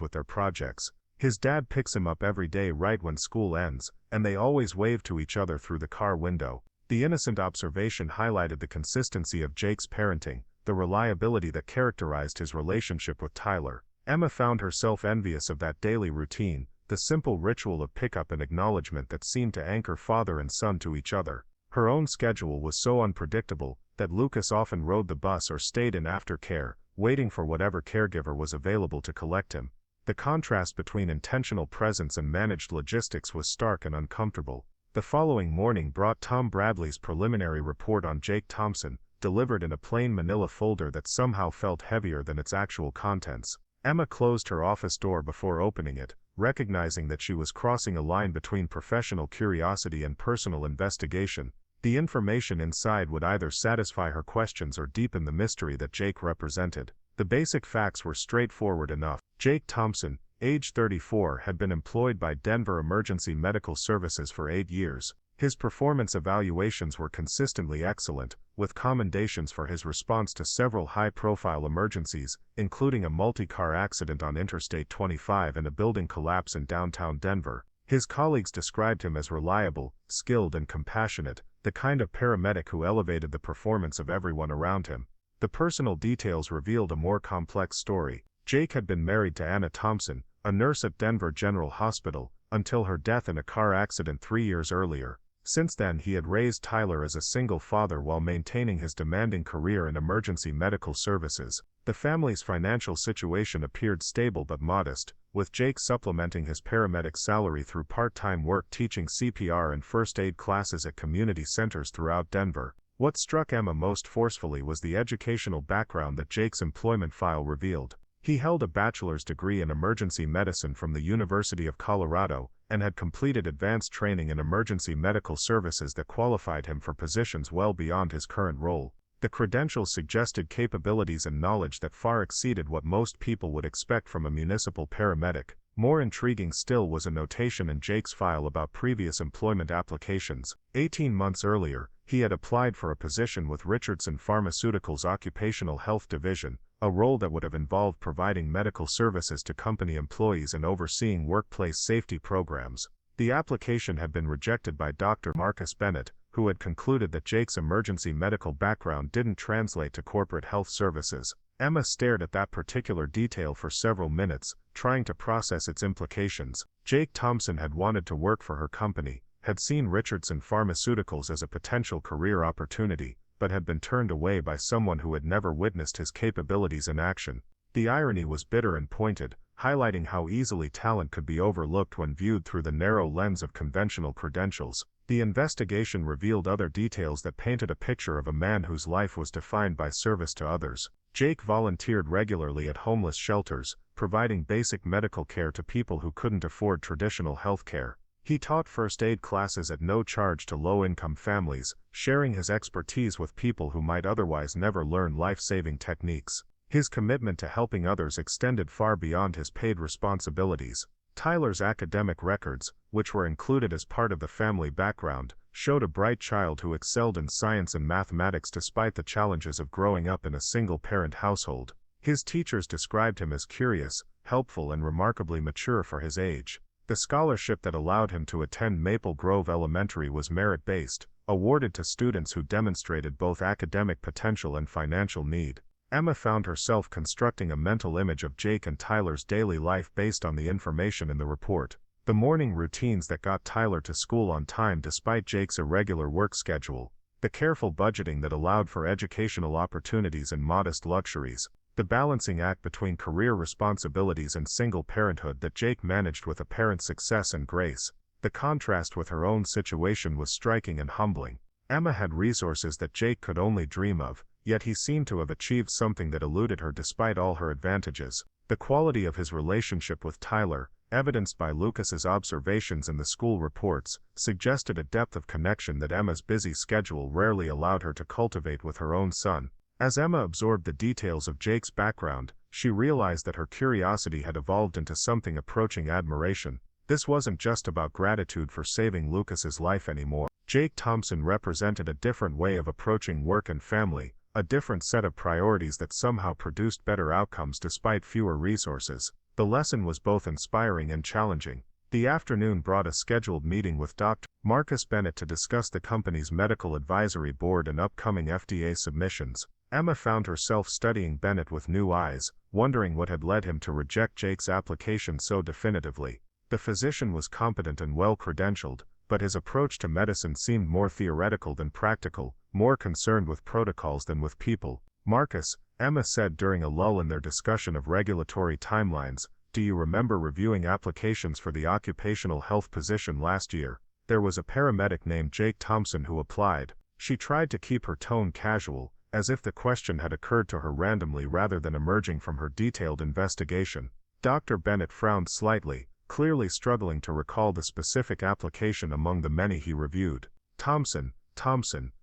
with their projects. His dad picks him up every day right when school ends, and they always wave to each other through the car window." The innocent observation highlighted the consistency of Jake's parenting, the reliability that characterized his relationship with Tyler. Emma found herself envious of that daily routine, the simple ritual of pickup and acknowledgement that seemed to anchor father and son to each other. Her own schedule was so unpredictable that Lucas often rode the bus or stayed in aftercare, waiting for whatever caregiver was available to collect him. The contrast between intentional presence and managed logistics was stark and uncomfortable. The following morning brought Tom Bradley's preliminary report on Jake Thompson, delivered in a plain manila folder that somehow felt heavier than its actual contents. Emma closed her office door before opening it, recognizing that she was crossing a line between professional curiosity and personal investigation. The information inside would either satisfy her questions or deepen the mystery that Jake represented. The basic facts were straightforward enough. Jake Thompson, age 34, had been employed by Denver Emergency Medical Services for 8 years. His performance evaluations were consistently excellent, with commendations for his response to several high-profile emergencies, including a multi-car accident on Interstate 25 and a building collapse in downtown Denver. His colleagues described him as reliable, skilled and compassionate, the kind of paramedic who elevated the performance of everyone around him. The personal details revealed a more complex story. Jake had been married to Anna Thompson, a nurse at Denver General Hospital, until her death in a car accident 3 years earlier. Since then he had raised Tyler as a single father while maintaining his demanding career in emergency medical services. The family's financial situation appeared stable but modest, with Jake supplementing his paramedic salary through part-time work teaching CPR and first aid classes at community centers throughout Denver. What struck Emma most forcefully was the educational background that Jake's employment file revealed. He held a bachelor's degree in emergency medicine from the University of Colorado, and had completed advanced training in emergency medical services that qualified him for positions well beyond his current role. The credentials suggested capabilities and knowledge that far exceeded what most people would expect from a municipal paramedic. More intriguing still was a notation in Jake's file about previous employment applications. 18 months earlier, he had applied for a position with Richardson Pharmaceutical's Occupational Health Division, a role that would have involved providing medical services to company employees and overseeing workplace safety programs. The application had been rejected by Dr. Marcus Bennett, who had concluded that Jake's emergency medical background didn't translate to corporate health services. Emma stared at that particular detail for several minutes, trying to process its implications. Jake Thompson had wanted to work for her company, had seen Richardson Pharmaceuticals as a potential career opportunity, but had been turned away by someone who had never witnessed his capabilities in action. The irony was bitter and pointed, highlighting how easily talent could be overlooked when viewed through the narrow lens of conventional credentials. The investigation revealed other details that painted a picture of a man whose life was defined by service to others. Jake volunteered regularly at homeless shelters, providing basic medical care to people who couldn't afford traditional health care. He taught first aid classes at no charge to low-income families, sharing his expertise with people who might otherwise never learn life-saving techniques. His commitment to helping others extended far beyond his paid responsibilities. Tyler's academic records, which were included as part of the family background, showed a bright child who excelled in science and mathematics despite the challenges of growing up in a single-parent household. His teachers described him as curious, helpful and remarkably mature for his age. The scholarship that allowed him to attend Maple Grove Elementary was merit-based, awarded to students who demonstrated both academic potential and financial need. Emma found herself constructing a mental image of Jake and Tyler's daily life based on the information in the report. The morning routines that got Tyler to school on time despite Jake's irregular work schedule, the careful budgeting that allowed for educational opportunities and modest luxuries, the balancing act between career responsibilities and single parenthood that Jake managed with apparent success and grace. The contrast with her own situation was striking and humbling. Emma had resources that Jake could only dream of, yet he seemed to have achieved something that eluded her despite all her advantages. The quality of his relationship with Tyler, evidenced by Lucas's observations in the school reports, suggested a depth of connection that Emma's busy schedule rarely allowed her to cultivate with her own son. As Emma absorbed the details of Jake's background, she realized that her curiosity had evolved into something approaching admiration. This wasn't just about gratitude for saving Lucas's life anymore. Jake Thompson represented a different way of approaching work and family, a different set of priorities that somehow produced better outcomes despite fewer resources. The lesson was both inspiring and challenging. The afternoon brought a scheduled meeting with Dr. Marcus Bennett to discuss the company's medical advisory board and upcoming FDA submissions. Emma found herself studying Bennett with new eyes, wondering what had led him to reject Jake's application so definitively. The physician was competent and well-credentialed, but his approach to medicine seemed more theoretical than practical, more concerned with protocols than with people. "Marcus," Emma said during a lull in their discussion of regulatory timelines, "do you remember reviewing applications for the occupational health position last year? There was a paramedic named Jake Thompson who applied." She tried to keep her tone casual, as if the question had occurred to her randomly rather than emerging from her detailed investigation. Dr. Bennett frowned slightly, clearly struggling to recall the specific application among the many he reviewed. Thompson,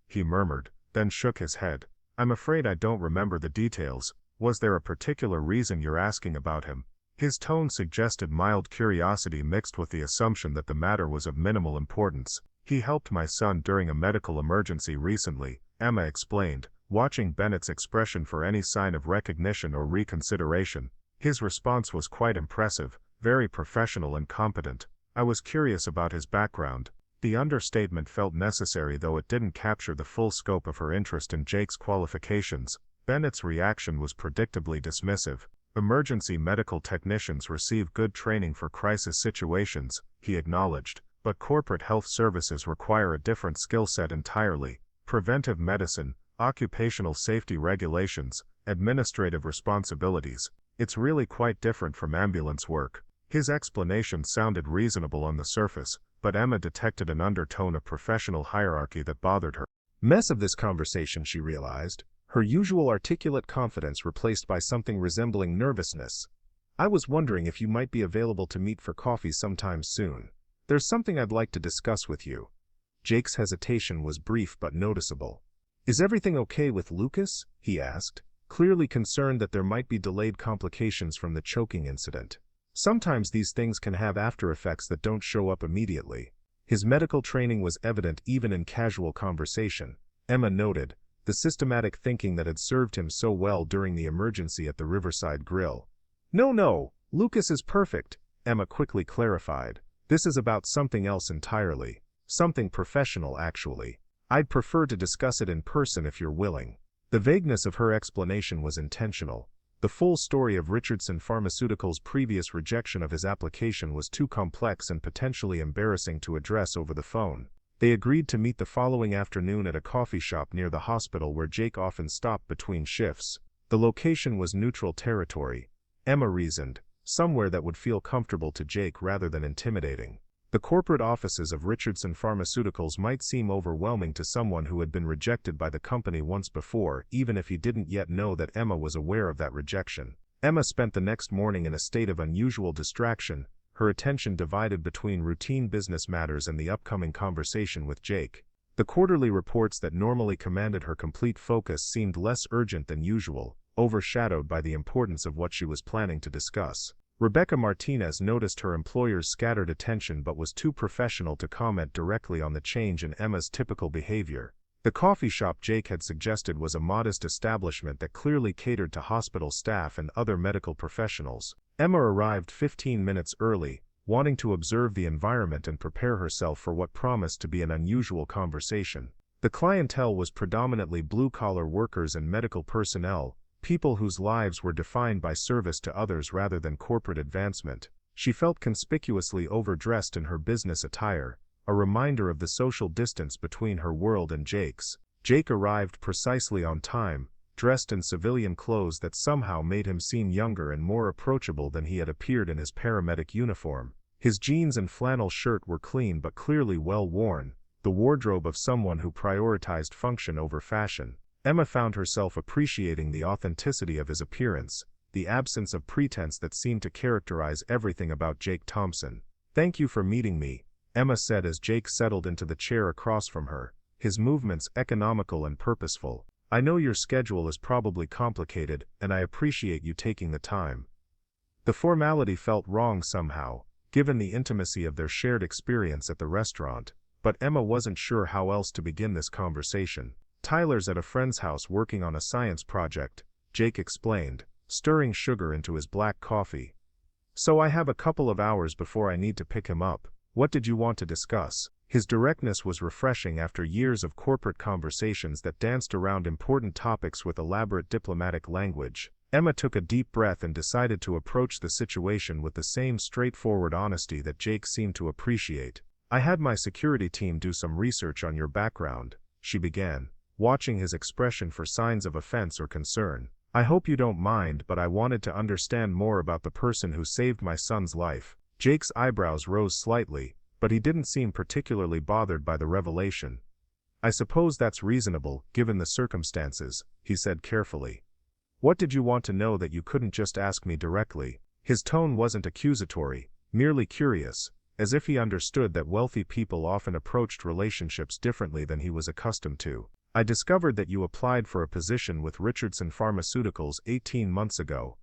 he murmured, then shook his head. "I'm afraid I don't remember the details. Was there a particular reason you're asking about him?" His tone suggested mild curiosity mixed with the assumption that the matter was of minimal importance. "He helped my son during a medical emergency recently," Emma explained, watching Bennett's expression for any sign of recognition or reconsideration. His response was quite impressive, very professional and competent. "I was curious about his background." The understatement felt necessary, though it didn't capture the full scope of her interest in Jake's qualifications. Bennett's reaction was predictably dismissive. "Emergency medical technicians receive good training for crisis situations," he acknowledged, "but corporate health services require a different skill set entirely. Preventive medicine, occupational safety regulations, administrative responsibilities. It's really quite different from ambulance work." His explanation sounded reasonable on the surface, but Emma detected an undertone of professional hierarchy that bothered her. Mess of this conversation, she realized, her usual articulate confidence replaced by something resembling nervousness. "I was wondering if you might be available to meet for coffee sometime soon. There's something I'd like to discuss with you." Jake's hesitation was brief but noticeable. "Is everything okay with Lucas?" he asked, clearly concerned that there might be delayed complications from the choking incident. Sometimes these things can have after effects that don't show up immediately. His medical training was evident even in casual conversation, Emma noted, the systematic thinking that had served him so well during the emergency at the Riverside Grill. No, Lucas is perfect," Emma quickly clarified. "This is about something else entirely. Something professional, actually. I'd prefer to discuss it in person if you're willing." The vagueness of her explanation was intentional. The full story of Richardson Pharmaceutical's previous rejection of his application was too complex and potentially embarrassing to address over the phone. They agreed to meet the following afternoon at a coffee shop near the hospital where Jake often stopped between shifts. The location was neutral territory, Emma reasoned, somewhere that would feel comfortable to Jake rather than intimidating. The corporate offices of Richardson Pharmaceuticals might seem overwhelming to someone who had been rejected by the company once before, even if he didn't yet know that Emma was aware of that rejection. Emma spent the next morning in a state of unusual distraction, her attention divided between routine business matters and the upcoming conversation with Jake. The quarterly reports that normally commanded her complete focus seemed less urgent than usual, overshadowed by the importance of what she was planning to discuss. Rebecca Martinez noticed her employer's scattered attention but was too professional to comment directly on the change in Emma's typical behavior. The coffee shop Jake had suggested was a modest establishment that clearly catered to hospital staff and other medical professionals. Emma arrived 15 minutes early, wanting to observe the environment and prepare herself for what promised to be an unusual conversation. The clientele was predominantly blue-collar workers and medical personnel, people whose lives were defined by service to others rather than corporate advancement. She felt conspicuously overdressed in her business attire, a reminder of the social distance between her world and Jake's. Jake arrived precisely on time, dressed in civilian clothes that somehow made him seem younger and more approachable than he had appeared in his paramedic uniform. His jeans and flannel shirt were clean but clearly well worn, the wardrobe of someone who prioritized function over fashion. Emma found herself appreciating the authenticity of his appearance, the absence of pretense that seemed to characterize everything about Jake Thompson. "Thank you for meeting me," Emma said as Jake settled into the chair across from her, his movements economical and purposeful. "I know your schedule is probably complicated, and I appreciate you taking the time." The formality felt wrong somehow, given the intimacy of their shared experience at the restaurant, but Emma wasn't sure how else to begin this conversation. "Tyler's at a friend's house working on a science project," Jake explained, stirring sugar into his black coffee. "So I have a couple of hours before I need to pick him up. What did you want to discuss?" His directness was refreshing after years of corporate conversations that danced around important topics with elaborate diplomatic language. Emma took a deep breath and decided to approach the situation with the same straightforward honesty that Jake seemed to appreciate. "I had my security team do some research on your background," she began, watching his expression for signs of offense or concern. "I hope you don't mind, but I wanted to understand more about the person who saved my son's life." Jake's eyebrows rose slightly, but he didn't seem particularly bothered by the revelation. "I suppose that's reasonable, given the circumstances," he said carefully. "What did you want to know that you couldn't just ask me directly?" His tone wasn't accusatory, merely curious, as if he understood that wealthy people often approached relationships differently than he was accustomed to. "I discovered that you applied for a position with Richardson Pharmaceuticals 18 months ago,"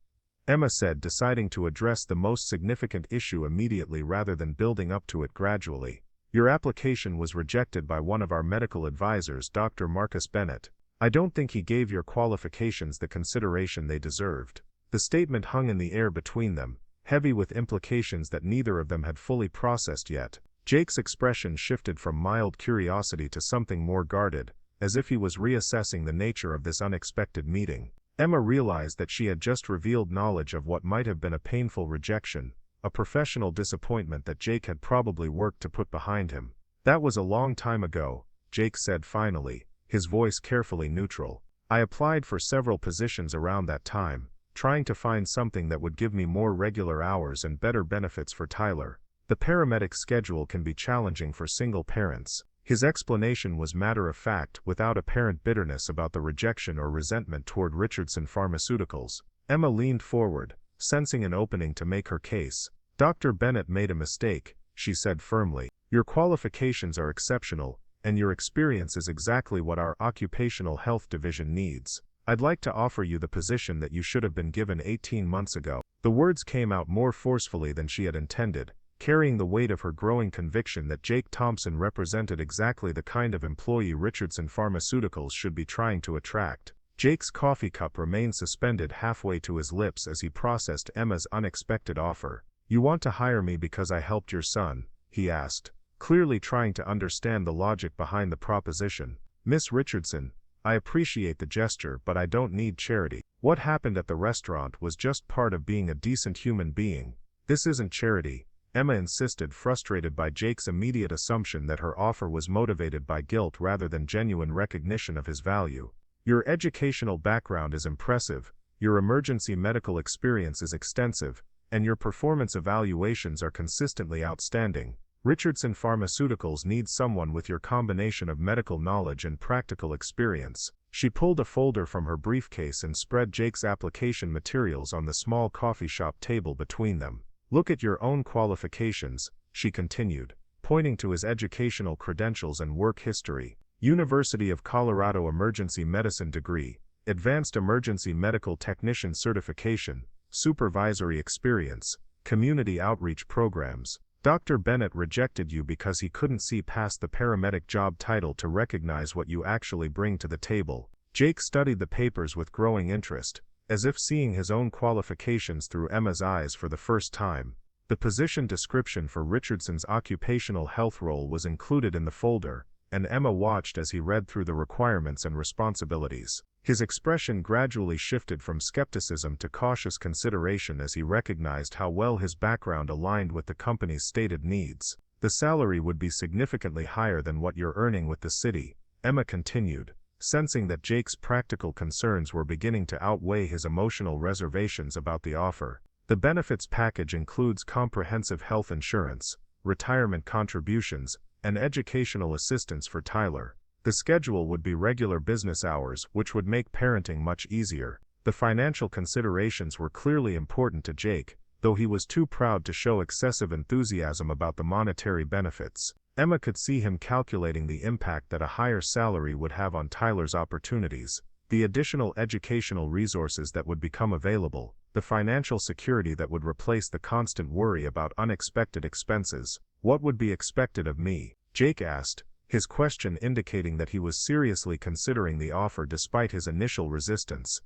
Emma said, deciding to address the most significant issue immediately rather than building up to it gradually. "Your application was rejected by one of our medical advisors, Dr. Marcus Bennett. I don't think he gave your qualifications the consideration they deserved." The statement hung in the air between them, heavy with implications that neither of them had fully processed yet. Jake's expression shifted from mild curiosity to something more guarded, as if he was reassessing the nature of this unexpected meeting. Emma realized that she had just revealed knowledge of what might have been a painful rejection, a professional disappointment that Jake had probably worked to put behind him. "That was a long time ago," Jake said finally, his voice carefully neutral. "I applied for several positions around that time, trying to find something that would give me more regular hours and better benefits for Tyler. The paramedic schedule can be challenging for single parents." His explanation was matter-of-fact, without apparent bitterness about the rejection or resentment toward Richardson Pharmaceuticals. Emma leaned forward, sensing an opening to make her case. "Dr. Bennett made a mistake," she said firmly. "Your qualifications are exceptional, and your experience is exactly what our occupational health division needs. I'd like to offer you the position that you should have been given 18 months ago." The words came out more forcefully than she had intended, carrying the weight of her growing conviction that Jake Thompson represented exactly the kind of employee Richardson Pharmaceuticals should be trying to attract. Jake's coffee cup remained suspended halfway to his lips as he processed Emma's unexpected offer. "You want to hire me because I helped your son?" he asked, clearly trying to understand the logic behind the proposition. "Miss Richardson, I appreciate the gesture, but I don't need charity. What happened at the restaurant was just part of being a decent human being. This isn't charity," Emma insisted, frustrated by Jake's immediate assumption that her offer was motivated by guilt rather than genuine recognition of his value. "Your educational background is impressive, your emergency medical experience is extensive, and your performance evaluations are consistently outstanding. Richardson Pharmaceuticals needs someone with your combination of medical knowledge and practical experience." She pulled a folder from her briefcase and spread Jake's application materials on the small coffee shop table between them. "Look at your own qualifications," she continued, pointing to his educational credentials and work history. "University of Colorado Emergency Medicine degree, Advanced Emergency Medical Technician certification, supervisory experience, community outreach programs. Dr. Bennett rejected you because he couldn't see past the paramedic job title to recognize what you actually bring to the table. Jake studied the papers with growing interest, as if seeing his own qualifications through Emma's eyes for the first time. The position description for Richardson's occupational health role was included in the folder, and Emma watched as he read through the requirements and responsibilities. His expression gradually shifted from skepticism to cautious consideration as he recognized how well his background aligned with the company's stated needs. The salary would be significantly higher than what you're earning with the city, Emma continued, sensing that Jake's practical concerns were beginning to outweigh his emotional reservations about the offer. The benefits package includes comprehensive health insurance, retirement contributions, and educational assistance for Tyler. The schedule would be regular business hours, which would make parenting much easier. The financial considerations were clearly important to Jake, though he was too proud to show excessive enthusiasm about the monetary benefits. Emma could see him calculating the impact that a higher salary would have on Tyler's opportunities, the additional educational resources that would become available, the financial security that would replace the constant worry about unexpected expenses. What would be expected of me? Jake asked, his question indicating that he was seriously considering the offer despite his initial resistance.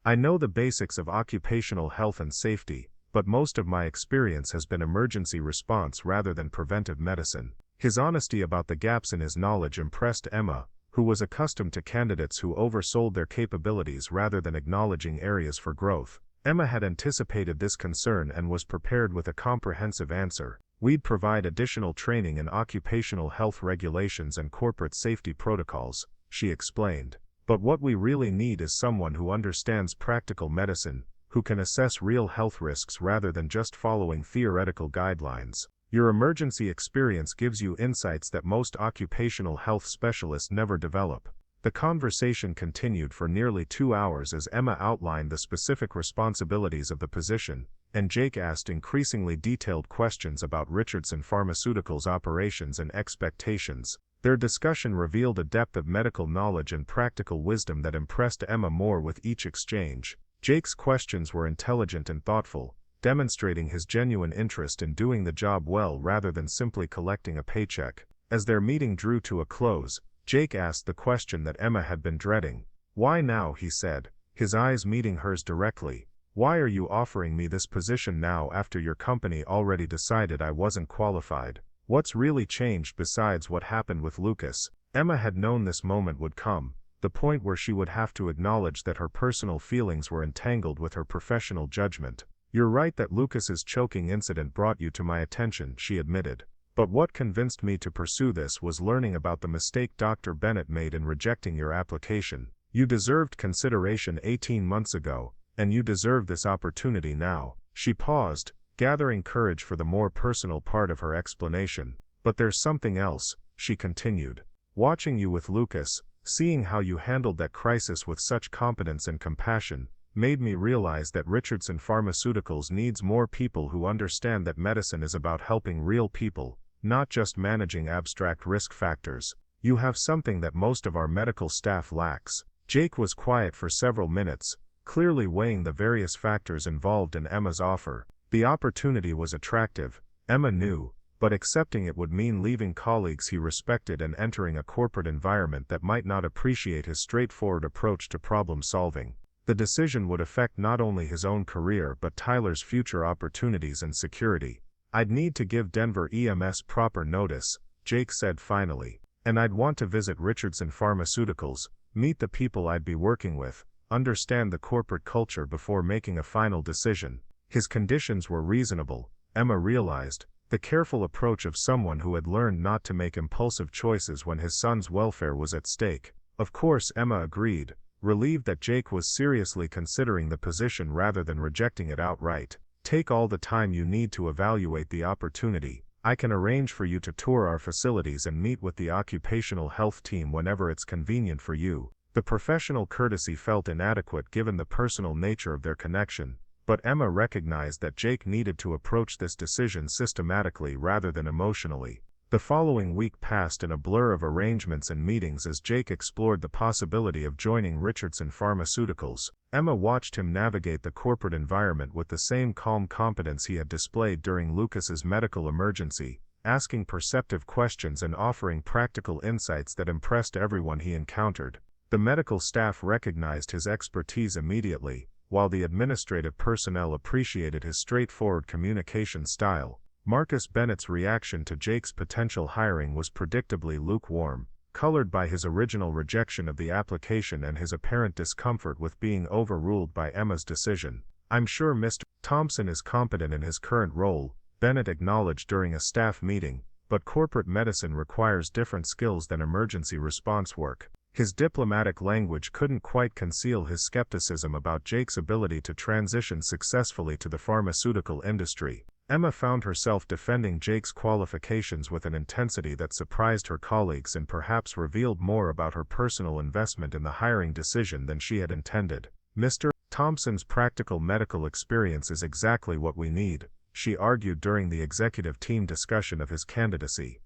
I know the basics of occupational health and safety, but most of my experience has been emergency response rather than preventive medicine. His honesty about the gaps in his knowledge impressed Emma, who was accustomed to candidates who oversold their capabilities rather than acknowledging areas for growth. Emma had anticipated this concern and was prepared with a comprehensive answer. We'd provide additional training in occupational health regulations and corporate safety protocols, she explained. But what we really need is someone who understands practical medicine, who can assess real health risks rather than just following theoretical guidelines. Your emergency experience gives you insights that most occupational health specialists never develop. The conversation continued for nearly 2 hours as Emma outlined the specific responsibilities of the position, and Jake asked increasingly detailed questions about Richardson Pharmaceutical's operations and expectations. Their discussion revealed a depth of medical knowledge and practical wisdom that impressed Emma more with each exchange. Jake's questions were intelligent and thoughtful, demonstrating his genuine interest in doing the job well rather than simply collecting a paycheck. As their meeting drew to a close, Jake asked the question that Emma had been dreading. "Why now?" he said, his eyes meeting hers directly. "Why are you offering me this position now after your company already decided I wasn't qualified? What's really changed besides what happened with Lucas?" Emma had known this moment would come, the point where she would have to acknowledge that her personal feelings were entangled with her professional judgment. "You're right that Lucas's choking incident brought you to my attention," she admitted. "But what convinced me to pursue this was learning about the mistake Dr. Bennett made in rejecting your application. You deserved consideration 18 months ago, and you deserve this opportunity now." She paused, gathering courage for the more personal part of her explanation. "But there's something else," she continued. "Watching you with Lucas, seeing how you handled that crisis with such competence and compassion, made me realize that Richardson Pharmaceuticals needs more people who understand that medicine is about helping real people, not just managing abstract risk factors. You have something that most of our medical staff lacks." Jake was quiet for several minutes, clearly weighing the various factors involved in Emma's offer. The opportunity was attractive, Emma knew, but accepting it would mean leaving colleagues he respected and entering a corporate environment that might not appreciate his straightforward approach to problem solving. The decision would affect not only his own career but Tyler's future opportunities and security. "I'd need to give Denver EMS proper notice," Jake said finally. "And I'd want to visit Richardson Pharmaceuticals, meet the people I'd be working with, understand the corporate culture before making a final decision." His conditions were reasonable, Emma realized, the careful approach of someone who had learned not to make impulsive choices when his son's welfare was at stake. Of course, Emma agreed, relieved that Jake was seriously considering the position rather than rejecting it outright. "Take all the time you need to evaluate the opportunity. I can arrange for you to tour our facilities and meet with the occupational health team whenever it's convenient for you." The professional courtesy felt inadequate given the personal nature of their connection, but Emma recognized that Jake needed to approach this decision systematically rather than emotionally. The following week passed in a blur of arrangements and meetings as Jake explored the possibility of joining Richardson Pharmaceuticals. Emma watched him navigate the corporate environment with the same calm competence he had displayed during Lucas's medical emergency, asking perceptive questions and offering practical insights that impressed everyone he encountered. The medical staff recognized his expertise immediately, while the administrative personnel appreciated his straightforward communication style. Marcus Bennett's reaction to Jake's potential hiring was predictably lukewarm, colored by his original rejection of the application and his apparent discomfort with being overruled by Emma's decision. "I'm sure Mr. Thompson is competent in his current role," Bennett acknowledged during a staff meeting, "but corporate medicine requires different skills than emergency response work." His diplomatic language couldn't quite conceal his skepticism about Jake's ability to transition successfully to the pharmaceutical industry. Emma found herself defending Jake's qualifications with an intensity that surprised her colleagues and perhaps revealed more about her personal investment in the hiring decision than she had intended. "Mr. Thompson's practical medical experience is exactly what we need," she argued during the executive team discussion of his candidacy.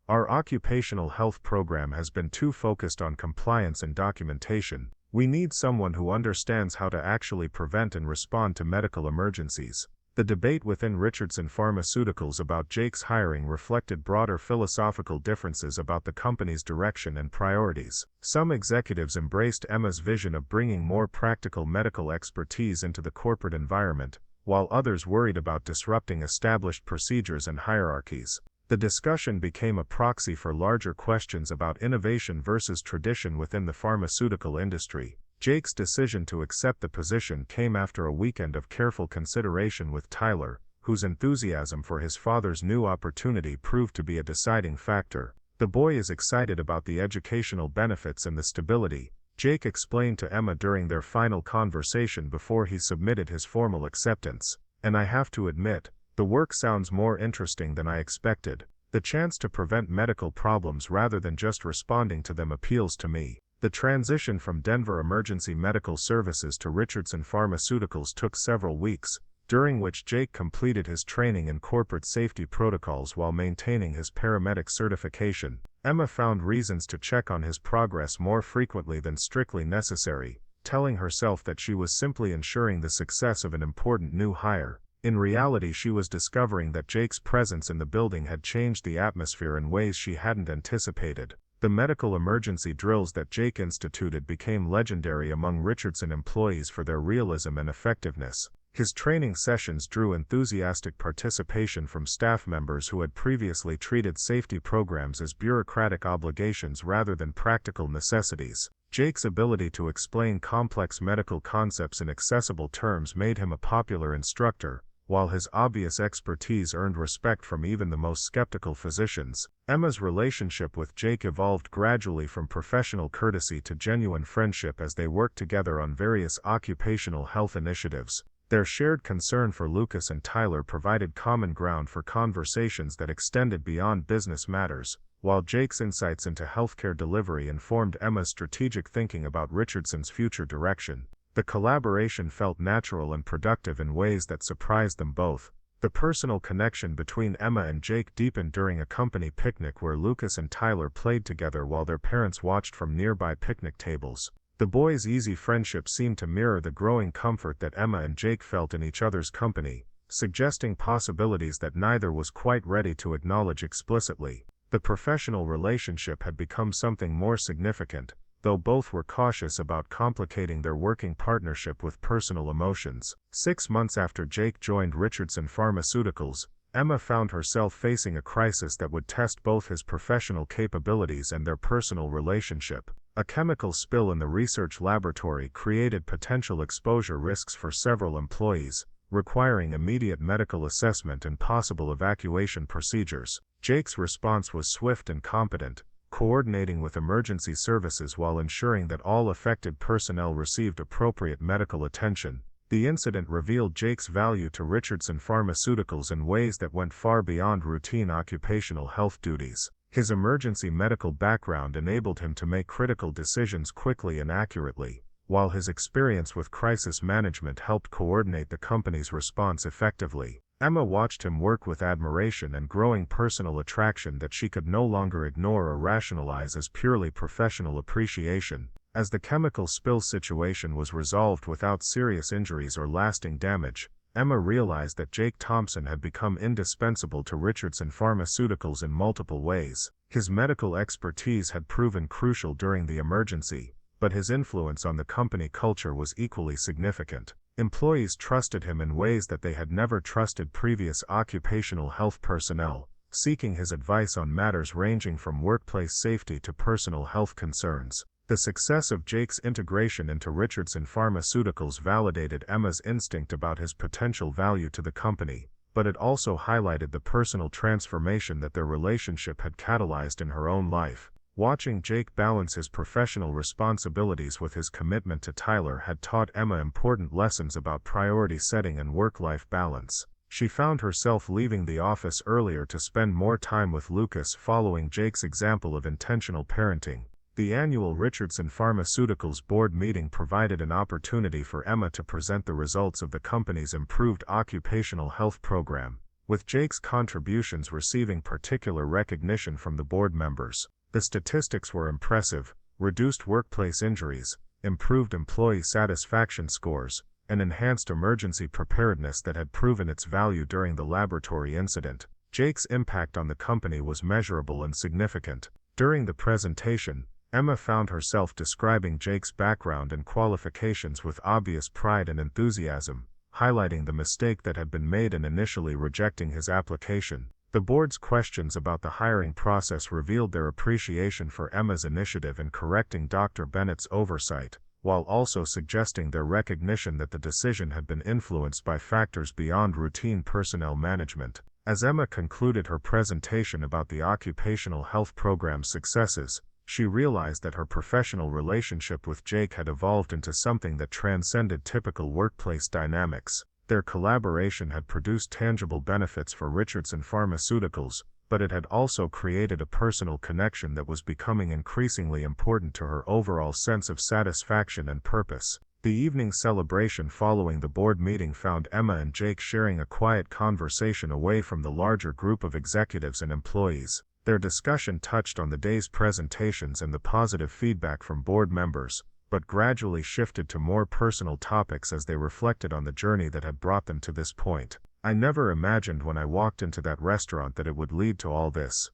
"Our occupational health program has been too focused on compliance and documentation. We need someone who understands how to actually prevent and respond to medical emergencies." The debate within Richardson Pharmaceuticals about Jake's hiring reflected broader philosophical differences about the company's direction and priorities. Some executives embraced Emma's vision of bringing more practical medical expertise into the corporate environment, while others worried about disrupting established procedures and hierarchies. The discussion became a proxy for larger questions about innovation versus tradition within the pharmaceutical industry. Jake's decision to accept the position came after a weekend of careful consideration with Tyler, whose enthusiasm for his father's new opportunity proved to be a deciding factor. "The boy is excited about the educational benefits and the stability," Jake explained to Emma during their final conversation before he submitted his formal acceptance. "And I have to admit, the work sounds more interesting than I expected. The chance to prevent medical problems rather than just responding to them appeals to me." The transition from Denver Emergency Medical Services to Richardson Pharmaceuticals took several weeks, during which Jake completed his training in corporate safety protocols while maintaining his paramedic certification. Emma found reasons to check on his progress more frequently than strictly necessary, telling herself that she was simply ensuring the success of an important new hire. In reality, she was discovering that Jake's presence in the building had changed the atmosphere in ways she hadn't anticipated. The medical emergency drills that Jake instituted became legendary among Richardson employees for their realism and effectiveness. His training sessions drew enthusiastic participation from staff members who had previously treated safety programs as bureaucratic obligations rather than practical necessities. Jake's ability to explain complex medical concepts in accessible terms made him a popular instructor, while his obvious expertise earned respect from even the most skeptical physicians. Emma's relationship with Jake evolved gradually from professional courtesy to genuine friendship as they worked together on various occupational health initiatives. Their shared concern for Lucas and Tyler provided common ground for conversations that extended beyond business matters, while Jake's insights into healthcare delivery informed Emma's strategic thinking about Richardson's future direction. The collaboration felt natural and productive in ways that surprised them both. The personal connection between Emma and Jake deepened during a company picnic where Lucas and Tyler played together while their parents watched from nearby picnic tables. The boys' easy friendship seemed to mirror the growing comfort that Emma and Jake felt in each other's company, suggesting possibilities that neither was quite ready to acknowledge explicitly. The professional relationship had become something more significant, though both were cautious about complicating their working partnership with personal emotions. 6 months after Jake joined Richardson Pharmaceuticals, Emma found herself facing a crisis that would test both his professional capabilities and their personal relationship. A chemical spill in the research laboratory created potential exposure risks for several employees, requiring immediate medical assessment and possible evacuation procedures. Jake's response was swift and competent, coordinating with emergency services while ensuring that all affected personnel received appropriate medical attention. The incident revealed Jake's value to Richardson Pharmaceuticals in ways that went far beyond routine occupational health duties. His emergency medical background enabled him to make critical decisions quickly and accurately, while his experience with crisis management helped coordinate the company's response effectively. Emma watched him work with admiration and growing personal attraction that she could no longer ignore or rationalize as purely professional appreciation. As the chemical spill situation was resolved without serious injuries or lasting damage, Emma realized that Jake Thompson had become indispensable to Richardson Pharmaceuticals in multiple ways. His medical expertise had proven crucial during the emergency, but his influence on the company culture was equally significant. Employees trusted him in ways that they had never trusted previous occupational health personnel, seeking his advice on matters ranging from workplace safety to personal health concerns. The success of Jake's integration into Richardson Pharmaceuticals validated Emma's instinct about his potential value to the company, but it also highlighted the personal transformation that their relationship had catalyzed in her own life. Watching Jake balance his professional responsibilities with his commitment to Tyler had taught Emma important lessons about priority setting and work-life balance. She found herself leaving the office earlier to spend more time with Lucas following Jake's example of intentional parenting. The annual Richardson Pharmaceuticals board meeting provided an opportunity for Emma to present the results of the company's improved occupational health program, with Jake's contributions receiving particular recognition from the board members. The statistics were impressive: reduced workplace injuries, improved employee satisfaction scores, and enhanced emergency preparedness that had proven its value during the laboratory incident. Jake's impact on the company was measurable and significant. During the presentation, Emma found herself describing Jake's background and qualifications with obvious pride and enthusiasm, highlighting the mistake that had been made in initially rejecting his application. The board's questions about the hiring process revealed their appreciation for Emma's initiative in correcting Dr. Bennett's oversight, while also suggesting their recognition that the decision had been influenced by factors beyond routine personnel management. As Emma concluded her presentation about the occupational health program's successes, she realized that her professional relationship with Jake had evolved into something that transcended typical workplace dynamics. Their collaboration had produced tangible benefits for Richardson Pharmaceuticals, but it had also created a personal connection that was becoming increasingly important to her overall sense of satisfaction and purpose. The evening celebration following the board meeting found Emma and Jake sharing a quiet conversation away from the larger group of executives and employees. Their discussion touched on the day's presentations and the positive feedback from board members, but gradually shifted to more personal topics as they reflected on the journey that had brought them to this point. "I never imagined when I walked into that restaurant that it would lead to all this,"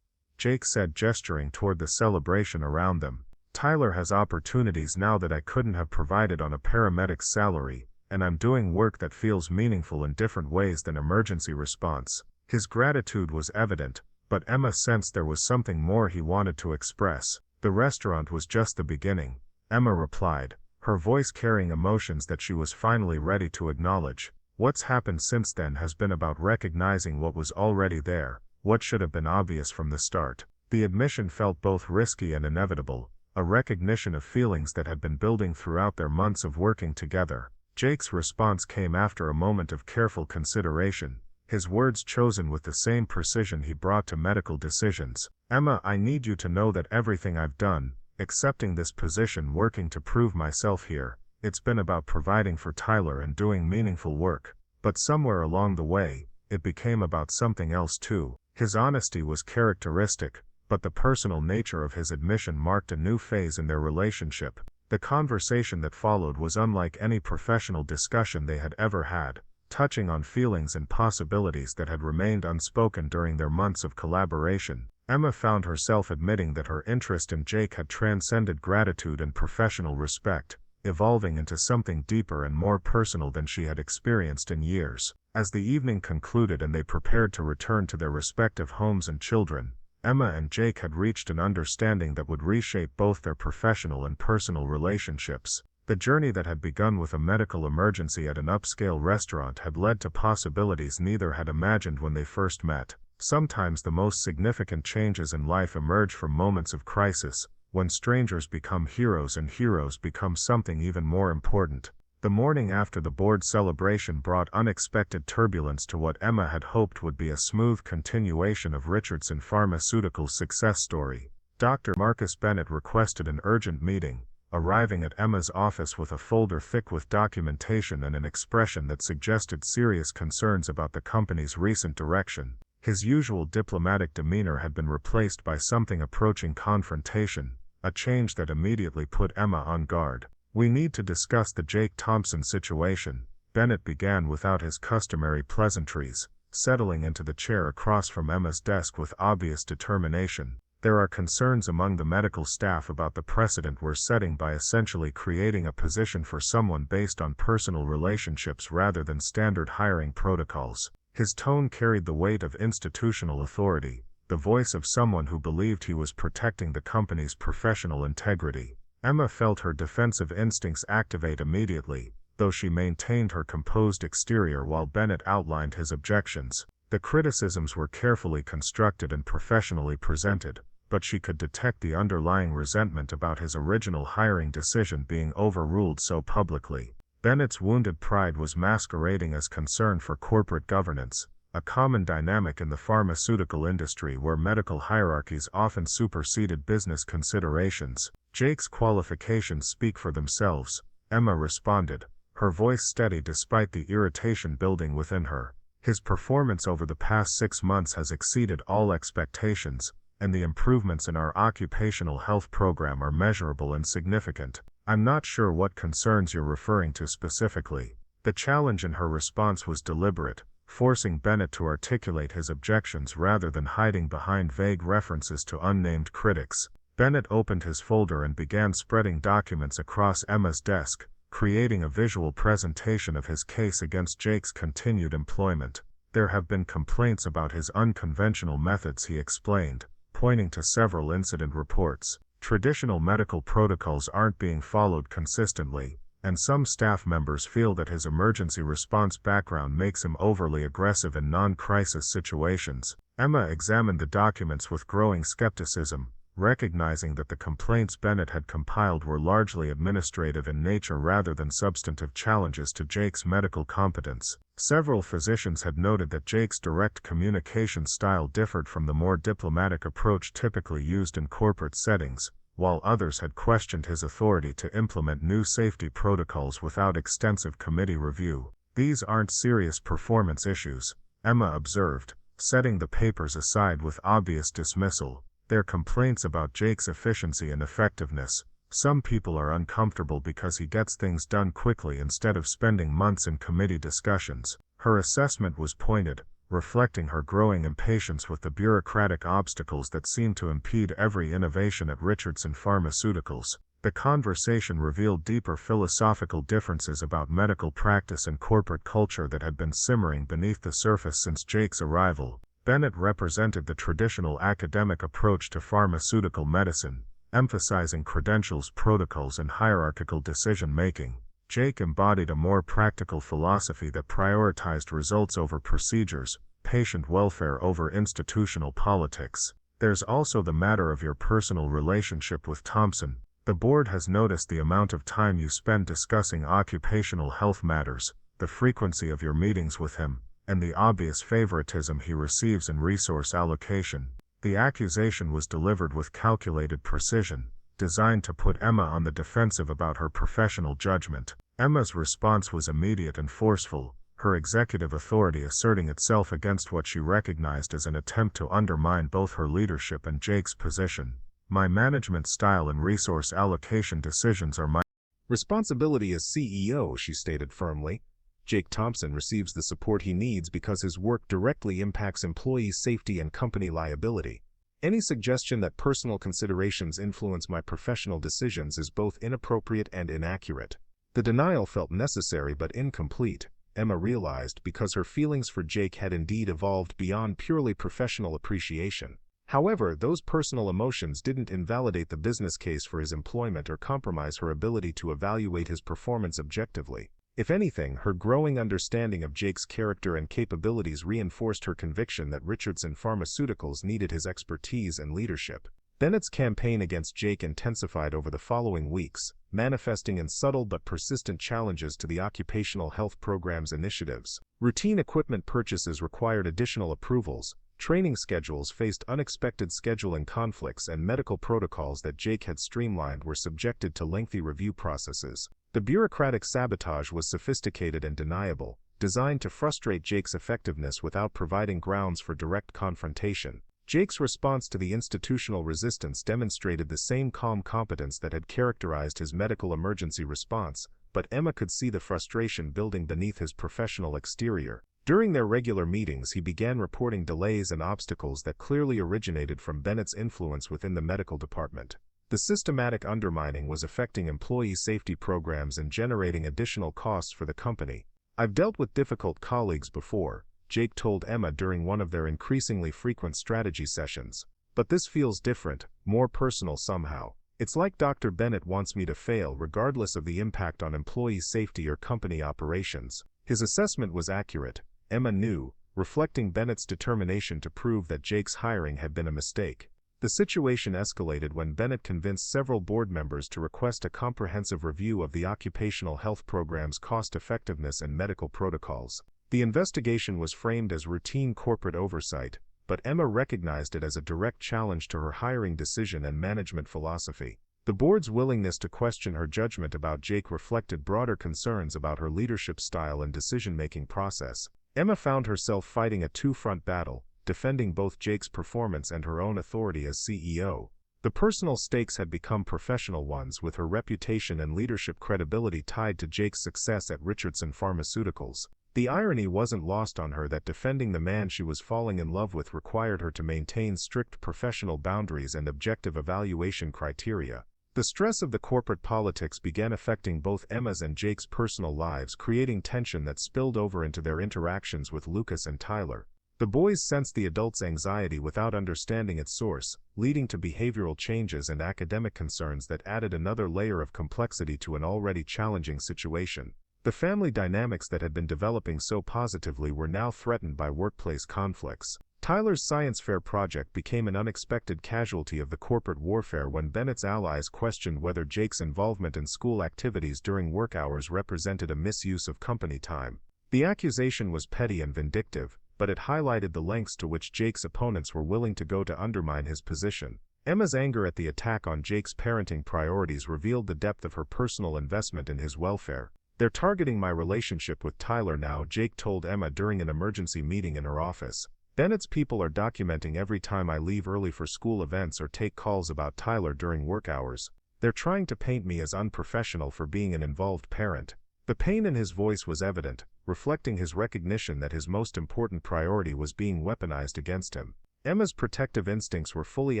Jake said, gesturing toward the celebration around them. "Tyler has opportunities now that I couldn't have provided on a paramedic's salary, and I'm doing work that feels meaningful in different ways than emergency response." His gratitude was evident, but Emma sensed there was something more he wanted to express. "The restaurant was just the beginning," Emma replied, her voice carrying emotions that she was finally ready to acknowledge. "What's happened since then has been about recognizing what was already there, what should have been obvious from the start." The admission felt both risky and inevitable, a recognition of feelings that had been building throughout their months of working together. Jake's response came after a moment of careful consideration, his words chosen with the same precision he brought to medical decisions. "Emma, I need you to know that everything I've done, accepting this position, working to prove myself here, it's been about providing for Tyler and doing meaningful work. But somewhere along the way, it became about something else too." His honesty was characteristic, but the personal nature of his admission marked a new phase in their relationship. The conversation that followed was unlike any professional discussion they had ever had, touching on feelings and possibilities that had remained unspoken during their months of collaboration. Emma found herself admitting that her interest in Jake had transcended gratitude and professional respect, evolving into something deeper and more personal than she had experienced in years. As the evening concluded and they prepared to return to their respective homes and children, Emma and Jake had reached an understanding that would reshape both their professional and personal relationships. The journey that had begun with a medical emergency at an upscale restaurant had led to possibilities neither had imagined when they first met. Sometimes the most significant changes in life emerge from moments of crisis, when strangers become heroes and heroes become something even more important. The morning after the board celebration brought unexpected turbulence to what Emma had hoped would be a smooth continuation of Richardson Pharmaceuticals' success story. Dr. Marcus Bennett requested an urgent meeting, arriving at Emma's office with a folder thick with documentation and an expression that suggested serious concerns about the company's recent direction. His usual diplomatic demeanor had been replaced by something approaching confrontation, a change that immediately put Emma on guard. "We need to discuss the Jake Thompson situation," Bennett began without his customary pleasantries, settling into the chair across from Emma's desk with obvious determination. "There are concerns among the medical staff about the precedent we're setting by essentially creating a position for someone based on personal relationships rather than standard hiring protocols." His tone carried the weight of institutional authority, the voice of someone who believed he was protecting the company's professional integrity. Emma felt her defensive instincts activate immediately, though she maintained her composed exterior while Bennett outlined his objections. The criticisms were carefully constructed and professionally presented, but she could detect the underlying resentment about his original hiring decision being overruled so publicly. Bennett's wounded pride was masquerading as concern for corporate governance, a common dynamic in the pharmaceutical industry where medical hierarchies often superseded business considerations. "Jake's qualifications speak for themselves," Emma responded, her voice steady despite the irritation building within her. "His performance over the past 6 months has exceeded all expectations, and the improvements in our occupational health program are measurable and significant. I'm not sure what concerns you're referring to specifically." The challenge in her response was deliberate, forcing Bennett to articulate his objections rather than hiding behind vague references to unnamed critics. Bennett opened his folder and began spreading documents across Emma's desk, creating a visual presentation of his case against Jake's continued employment. "There have been complaints about his unconventional methods," he explained, pointing to several incident reports. "Traditional medical protocols aren't being followed consistently, and some staff members feel that his emergency response background makes him overly aggressive in non-crisis situations." Emma examined the documents with growing skepticism, recognizing that the complaints Bennett had compiled were largely administrative in nature rather than substantive challenges to Jake's medical competence. Several physicians had noted that Jake's direct communication style differed from the more diplomatic approach typically used in corporate settings, while others had questioned his authority to implement new safety protocols without extensive committee review. "These aren't serious performance issues," Emma observed, setting the papers aside with obvious dismissal. "They're complaints about Jake's efficiency and effectiveness. Some people are uncomfortable because he gets things done quickly instead of spending months in committee discussions." Her assessment was pointed, reflecting her growing impatience with the bureaucratic obstacles that seemed to impede every innovation at Richardson Pharmaceuticals. The conversation revealed deeper philosophical differences about medical practice and corporate culture that had been simmering beneath the surface since Jake's arrival. Bennett represented the traditional academic approach to pharmaceutical medicine, emphasizing credentials, protocols, and hierarchical decision-making. Jake embodied a more practical philosophy that prioritized results over procedures, patient welfare over institutional politics. "There's also the matter of your personal relationship with Thompson. The board has noticed the amount of time you spend discussing occupational health matters, the frequency of your meetings with him, and the obvious favoritism he receives in resource allocation." The accusation was delivered with calculated precision, designed to put Emma on the defensive about her professional judgment. Emma's response was immediate and forceful, her executive authority asserting itself against what she recognized as an attempt to undermine both her leadership and Jake's position. "My management style and resource allocation decisions are my responsibility as CEO," she stated firmly. "Jake Thompson receives the support he needs because his work directly impacts employee safety and company liability. Any suggestion that personal considerations influence my professional decisions is both inappropriate and inaccurate." The denial felt necessary but incomplete, Emma realized, because her feelings for Jake had indeed evolved beyond purely professional appreciation. However, those personal emotions didn't invalidate the business case for his employment or compromise her ability to evaluate his performance objectively. If anything, her growing understanding of Jake's character and capabilities reinforced her conviction that Richardson Pharmaceuticals needed his expertise and leadership. Bennett's campaign against Jake intensified over the following weeks, manifesting in subtle but persistent challenges to the occupational health program's initiatives. Routine equipment purchases required additional approvals, Training schedules faced unexpected scheduling conflicts, and medical protocols that Jake had streamlined were subjected to lengthy review processes. The bureaucratic sabotage was sophisticated and deniable, designed to frustrate Jake's effectiveness without providing grounds for direct confrontation. Jake's response to the institutional resistance demonstrated the same calm competence that had characterized his medical emergency response, but Emma could see the frustration building beneath his professional exterior. During their regular meetings, he began reporting delays and obstacles that clearly originated from Bennett's influence within the medical department. The systematic undermining was affecting employee safety programs and generating additional costs for the company. "I've dealt with difficult colleagues before," Jake told Emma during one of their increasingly frequent strategy sessions. "But this feels different, more personal somehow. It's like Dr. Bennett wants me to fail regardless of the impact on employee safety or company operations." His assessment was accurate, Emma knew, reflecting Bennett's determination to prove that Jake's hiring had been a mistake. The situation escalated when Bennett convinced several board members to request a comprehensive review of the occupational health program's cost-effectiveness and medical protocols. The investigation was framed as routine corporate oversight, but Emma recognized it as a direct challenge to her hiring decision and management philosophy. The board's willingness to question her judgment about Jake reflected broader concerns about her leadership style and decision-making process. Emma found herself fighting a two-front battle, defending both Jake's performance and her own authority as CEO. The personal stakes had become professional ones, with her reputation and leadership credibility tied to Jake's success at Richardson Pharmaceuticals. The irony wasn't lost on her that defending the man she was falling in love with required her to maintain strict professional boundaries and objective evaluation criteria. The stress of the corporate politics began affecting both Emma's and Jake's personal lives, creating tension that spilled over into their interactions with Lucas and Tyler. The boys sensed the adult's anxiety without understanding its source, leading to behavioral changes and academic concerns that added another layer of complexity to an already challenging situation. The family dynamics that had been developing so positively were now threatened by workplace conflicts. Tyler's science fair project became an unexpected casualty of the corporate warfare when Bennett's allies questioned whether Jake's involvement in school activities during work hours represented a misuse of company time. The accusation was petty and vindictive, but it highlighted the lengths to which Jake's opponents were willing to go to undermine his position. Emma's anger at the attack on Jake's parenting priorities revealed the depth of her personal investment in his welfare. "They're targeting my relationship with Tyler now," Jake told Emma during an emergency meeting in her office. "Bennett's people are documenting every time I leave early for school events or take calls about Tyler during work hours. They're trying to paint me as unprofessional for being an involved parent." The pain in his voice was evident, reflecting his recognition that his most important priority was being weaponized against him. Emma's protective instincts were fully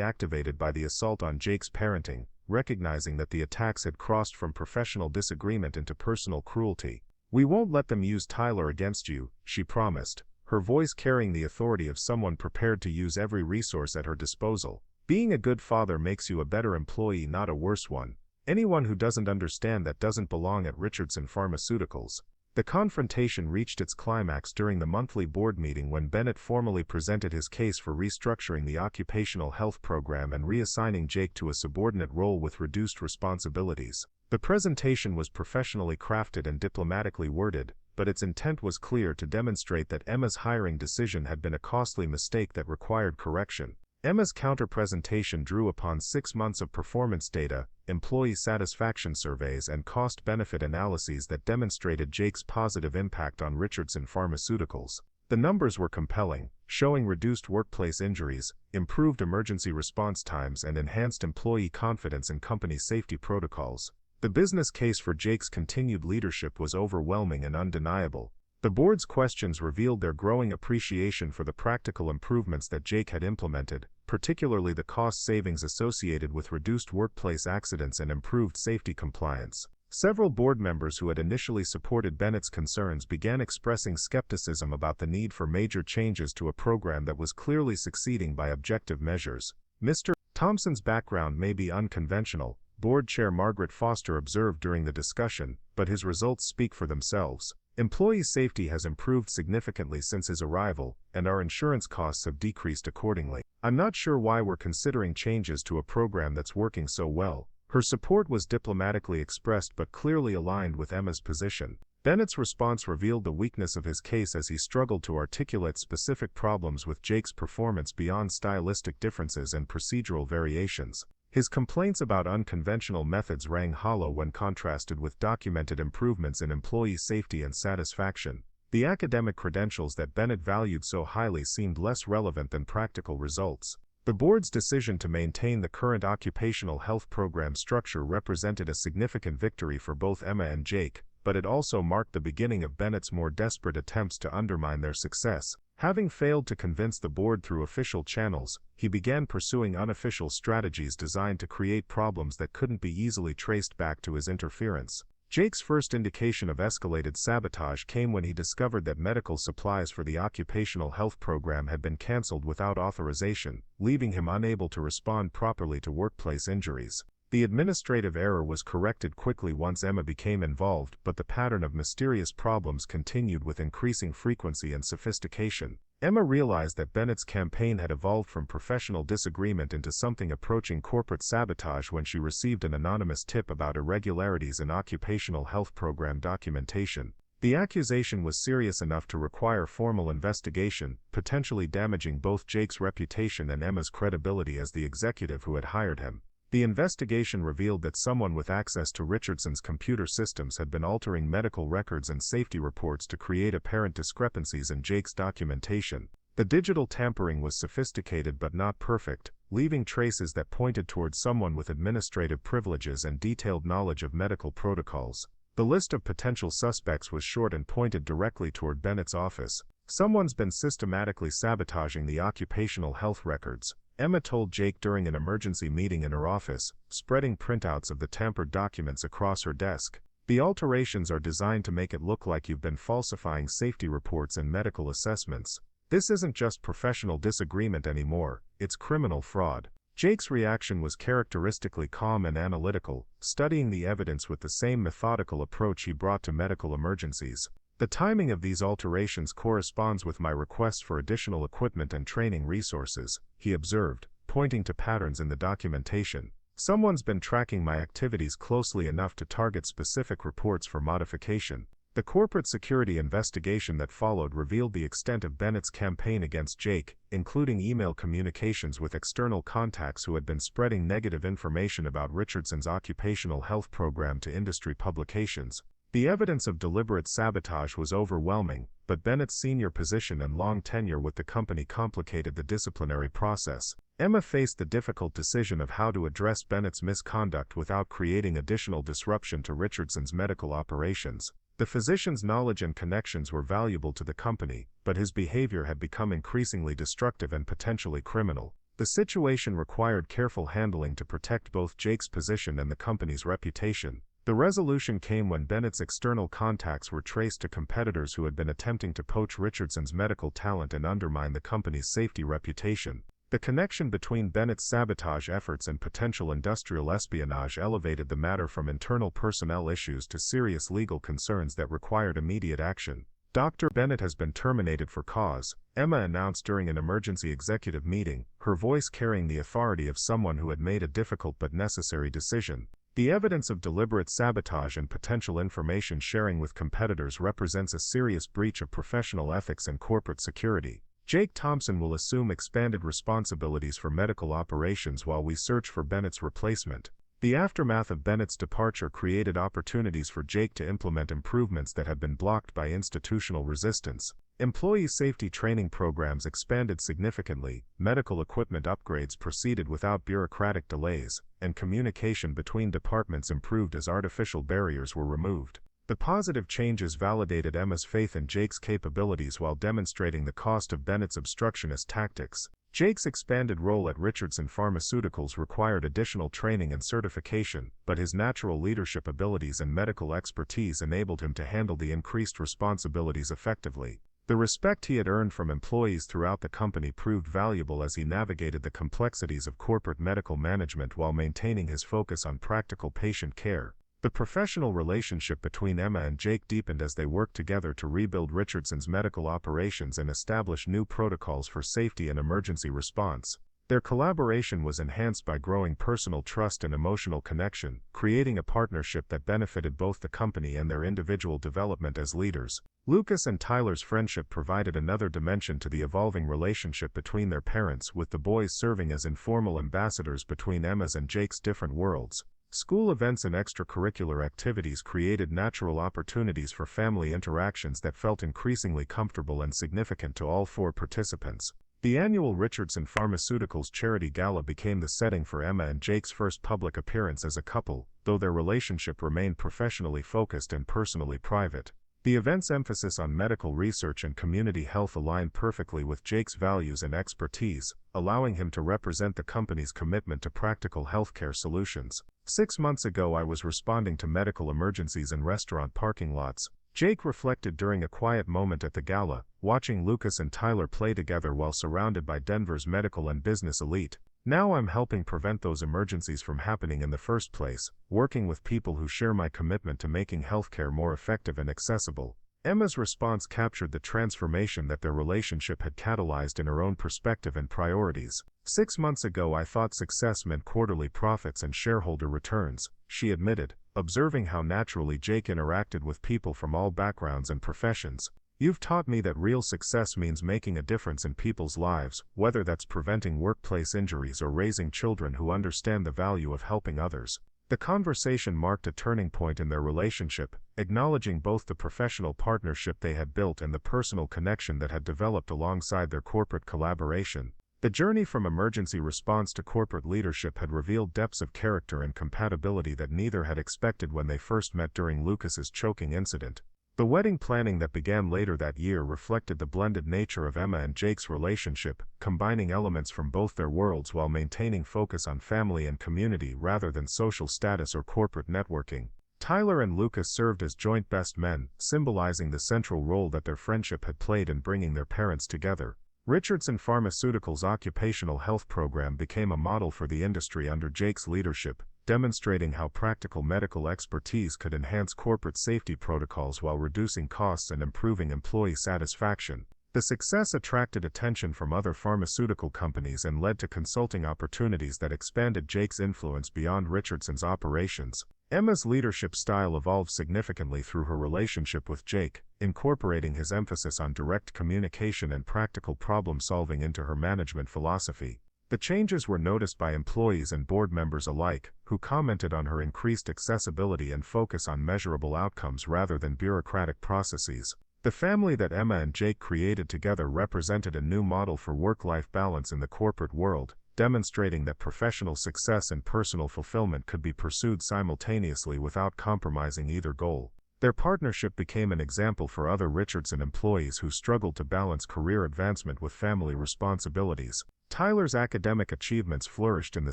activated by the assault on Jake's parenting, recognizing that the attacks had crossed from professional disagreement into personal cruelty. "We won't let them use Tyler against you," she promised, her voice carrying the authority of someone prepared to use every resource at her disposal. "Being a good father makes you a better employee, not a worse one. Anyone who doesn't understand that doesn't belong at Richardson Pharmaceuticals." The confrontation reached its climax during the monthly board meeting when Bennett formally presented his case for restructuring the occupational health program and reassigning Jake to a subordinate role with reduced responsibilities. The presentation was professionally crafted and diplomatically worded, but its intent was clear: to demonstrate that Emma's hiring decision had been a costly mistake that required correction. Emma's counter-presentation drew upon 6 months of performance data, employee satisfaction surveys, and cost-benefit analyses that demonstrated Jake's positive impact on Richardson Pharmaceuticals. The numbers were compelling, showing reduced workplace injuries, improved emergency response times, and enhanced employee confidence in company safety protocols. The business case for Jake's continued leadership was overwhelming and undeniable. The board's questions revealed their growing appreciation for the practical improvements that Jake had implemented, particularly the cost savings associated with reduced workplace accidents and improved safety compliance. Several board members who had initially supported Bennett's concerns began expressing skepticism about the need for major changes to a program that was clearly succeeding by objective measures. "Mr. Thompson's background may be unconventional," Board Chair Margaret Foster observed during the discussion, "but his results speak for themselves. Employee safety has improved significantly since his arrival, and our insurance costs have decreased accordingly. I'm not sure why we're considering changes to a program that's working so well." Her support was diplomatically expressed but clearly aligned with Emma's position. Bennett's response revealed the weakness of his case as he struggled to articulate specific problems with Jake's performance beyond stylistic differences and procedural variations. His complaints about unconventional methods rang hollow when contrasted with documented improvements in employee safety and satisfaction. The academic credentials that Bennett valued so highly seemed less relevant than practical results. The board's decision to maintain the current occupational health program structure represented a significant victory for both Emma and Jake, but it also marked the beginning of Bennett's more desperate attempts to undermine their success. Having failed to convince the board through official channels, he began pursuing unofficial strategies designed to create problems that couldn't be easily traced back to his interference. Jake's first indication of escalated sabotage came when he discovered that medical supplies for the occupational health program had been canceled without authorization, leaving him unable to respond properly to workplace injuries. The administrative error was corrected quickly once Emma became involved, but the pattern of mysterious problems continued with increasing frequency and sophistication. Emma realized that Bennett's campaign had evolved from professional disagreement into something approaching corporate sabotage when she received an anonymous tip about irregularities in occupational health program documentation. The accusation was serious enough to require formal investigation, potentially damaging both Jake's reputation and Emma's credibility as the executive who had hired him. The investigation revealed that someone with access to Richardson's computer systems had been altering medical records and safety reports to create apparent discrepancies in Jake's documentation. The digital tampering was sophisticated but not perfect, leaving traces that pointed towards someone with administrative privileges and detailed knowledge of medical protocols. The list of potential suspects was short and pointed directly toward Bennett's office. "Someone's been systematically sabotaging the occupational health records," Emma told Jake during an emergency meeting in her office, spreading printouts of the tampered documents across her desk. "The alterations are designed to make it look like you've been falsifying safety reports and medical assessments. This isn't just professional disagreement anymore, it's criminal fraud." Jake's reaction was characteristically calm and analytical, studying the evidence with the same methodical approach he brought to medical emergencies. "The timing of these alterations corresponds with my requests for additional equipment and training resources," he observed, pointing to patterns in the documentation. "Someone's been tracking my activities closely enough to target specific reports for modification." The corporate security investigation that followed revealed the extent of Bennett's campaign against Jake, including email communications with external contacts who had been spreading negative information about Richardson's occupational health program to industry publications. The evidence of deliberate sabotage was overwhelming, but Bennett's senior position and long tenure with the company complicated the disciplinary process. Emma faced the difficult decision of how to address Bennett's misconduct without creating additional disruption to Richardson's medical operations. The physician's knowledge and connections were valuable to the company, but his behavior had become increasingly destructive and potentially criminal. The situation required careful handling to protect both Jake's position and the company's reputation. The resolution came when Bennett's external contacts were traced to competitors who had been attempting to poach Richardson's medical talent and undermine the company's safety reputation. The connection between Bennett's sabotage efforts and potential industrial espionage elevated the matter from internal personnel issues to serious legal concerns that required immediate action. "Dr. Bennett has been terminated for cause," Emma announced during an emergency executive meeting, her voice carrying the authority of someone who had made a difficult but necessary decision. The evidence of deliberate sabotage and potential information sharing with competitors represents a serious breach of professional ethics and corporate security. Jake Thompson will assume expanded responsibilities for medical operations while we search for Bennett's replacement. The aftermath of Bennett's departure created opportunities for Jake to implement improvements that had been blocked by institutional resistance. Employee safety training programs expanded significantly, medical equipment upgrades proceeded without bureaucratic delays, and communication between departments improved as artificial barriers were removed. The positive changes validated Emma's faith in Jake's capabilities while demonstrating the cost of Bennett's obstructionist tactics. Jake's expanded role at Richardson Pharmaceuticals required additional training and certification, but his natural leadership abilities and medical expertise enabled him to handle the increased responsibilities effectively. The respect he had earned from employees throughout the company proved valuable as he navigated the complexities of corporate medical management while maintaining his focus on practical patient care. The professional relationship between Emma and Jake deepened as they worked together to rebuild Richardson's medical operations and establish new protocols for safety and emergency response. Their collaboration was enhanced by growing personal trust and emotional connection, creating a partnership that benefited both the company and their individual development as leaders. Lucas and Tyler's friendship provided another dimension to the evolving relationship between their parents, with the boys serving as informal ambassadors between Emma's and Jake's different worlds. School events and extracurricular activities created natural opportunities for family interactions that felt increasingly comfortable and significant to all four participants. The annual Richardson Pharmaceuticals Charity Gala became the setting for Emma and Jake's first public appearance as a couple, though their relationship remained professionally focused and personally private. The event's emphasis on medical research and community health aligned perfectly with Jake's values and expertise, allowing him to represent the company's commitment to practical healthcare solutions. 6 months ago I was responding to medical emergencies in restaurant parking lots, Jake reflected during a quiet moment at the gala, watching Lucas and Tyler play together while surrounded by Denver's medical and business elite. Now I'm helping prevent those emergencies from happening in the first place, working with people who share my commitment to making healthcare more effective and accessible. Emma's response captured the transformation that their relationship had catalyzed in her own perspective and priorities. 6 months ago I thought success meant quarterly profits and shareholder returns, she admitted, observing how naturally Jake interacted with people from all backgrounds and professions. You've taught me that real success means making a difference in people's lives, whether that's preventing workplace injuries or raising children who understand the value of helping others. The conversation marked a turning point in their relationship, acknowledging both the professional partnership they had built and the personal connection that had developed alongside their corporate collaboration. The journey from emergency response to corporate leadership had revealed depths of character and compatibility that neither had expected when they first met during Lucas's choking incident. The wedding planning that began later that year reflected the blended nature of Emma and Jake's relationship, combining elements from both their worlds while maintaining focus on family and community rather than social status or corporate networking. Tyler and Lucas served as joint best men, symbolizing the central role that their friendship had played in bringing their parents together. Richardson Pharmaceuticals' occupational health program became a model for the industry under Jake's leadership, demonstrating how practical medical expertise could enhance corporate safety protocols while reducing costs and improving employee satisfaction. The success attracted attention from other pharmaceutical companies and led to consulting opportunities that expanded Jake's influence beyond Richardson's operations. Emma's leadership style evolved significantly through her relationship with Jake, incorporating his emphasis on direct communication and practical problem-solving into her management philosophy. The changes were noticed by employees and board members alike, who commented on her increased accessibility and focus on measurable outcomes rather than bureaucratic processes. The family that Emma and Jake created together represented a new model for work-life balance in the corporate world, demonstrating that professional success and personal fulfillment could be pursued simultaneously without compromising either goal. Their partnership became an example for other Richardson employees who struggled to balance career advancement with family responsibilities. Tyler's academic achievements flourished in the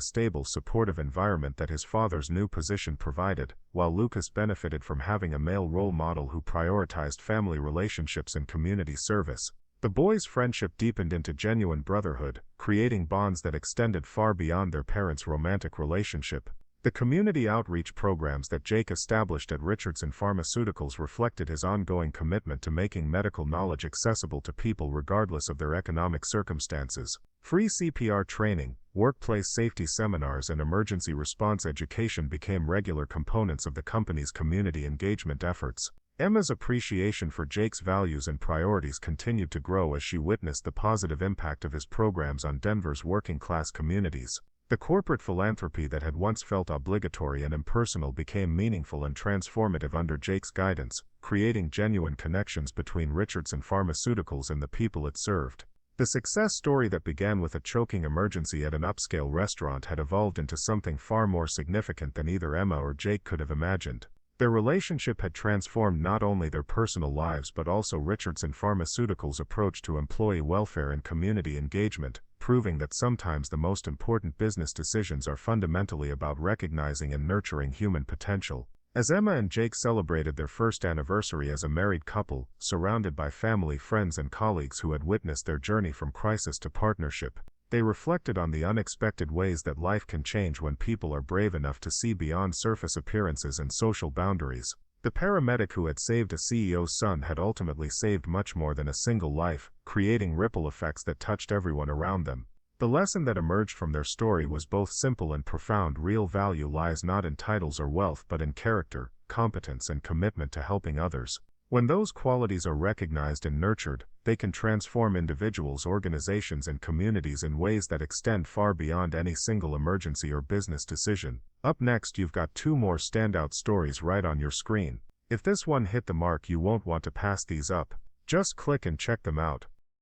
stable, supportive environment that his father's new position provided, while Lucas benefited from having a male role model who prioritized family relationships and community service. The boys' friendship deepened into genuine brotherhood, creating bonds that extended far beyond their parents' romantic relationship. The community outreach programs that Jake established at Richardson Pharmaceuticals reflected his ongoing commitment to making medical knowledge accessible to people regardless of their economic circumstances. Free CPR training, workplace safety seminars, and emergency response education became regular components of the company's community engagement efforts. Emma's appreciation for Jake's values and priorities continued to grow as she witnessed the positive impact of his programs on Denver's working-class communities. The corporate philanthropy that had once felt obligatory and impersonal became meaningful and transformative under Jake's guidance, creating genuine connections between Richardson Pharmaceuticals and the people it served. The success story that began with a choking emergency at an upscale restaurant had evolved into something far more significant than either Emma or Jake could have imagined. Their relationship had transformed not only their personal lives but also Richardson Pharmaceuticals' approach to employee welfare and community engagement, proving that sometimes the most important business decisions are fundamentally about recognizing and nurturing human potential. As Emma and Jake celebrated their first anniversary as a married couple, surrounded by family, friends, and colleagues who had witnessed their journey from crisis to partnership, they reflected on the unexpected ways that life can change when people are brave enough to see beyond surface appearances and social boundaries. The paramedic who had saved a CEO's son had ultimately saved much more than a single life, creating ripple effects that touched everyone around them. The lesson that emerged from their story was both simple and profound. Real value lies not in titles or wealth but in character, competence, and commitment to helping others. When those qualities are recognized and nurtured, they can transform individuals, organizations, and communities in ways that extend far beyond any single emergency or business decision. Up next, you've got 2 more standout stories right on your screen. If this one hit the mark, you won't want to pass these up. Just click and check them out.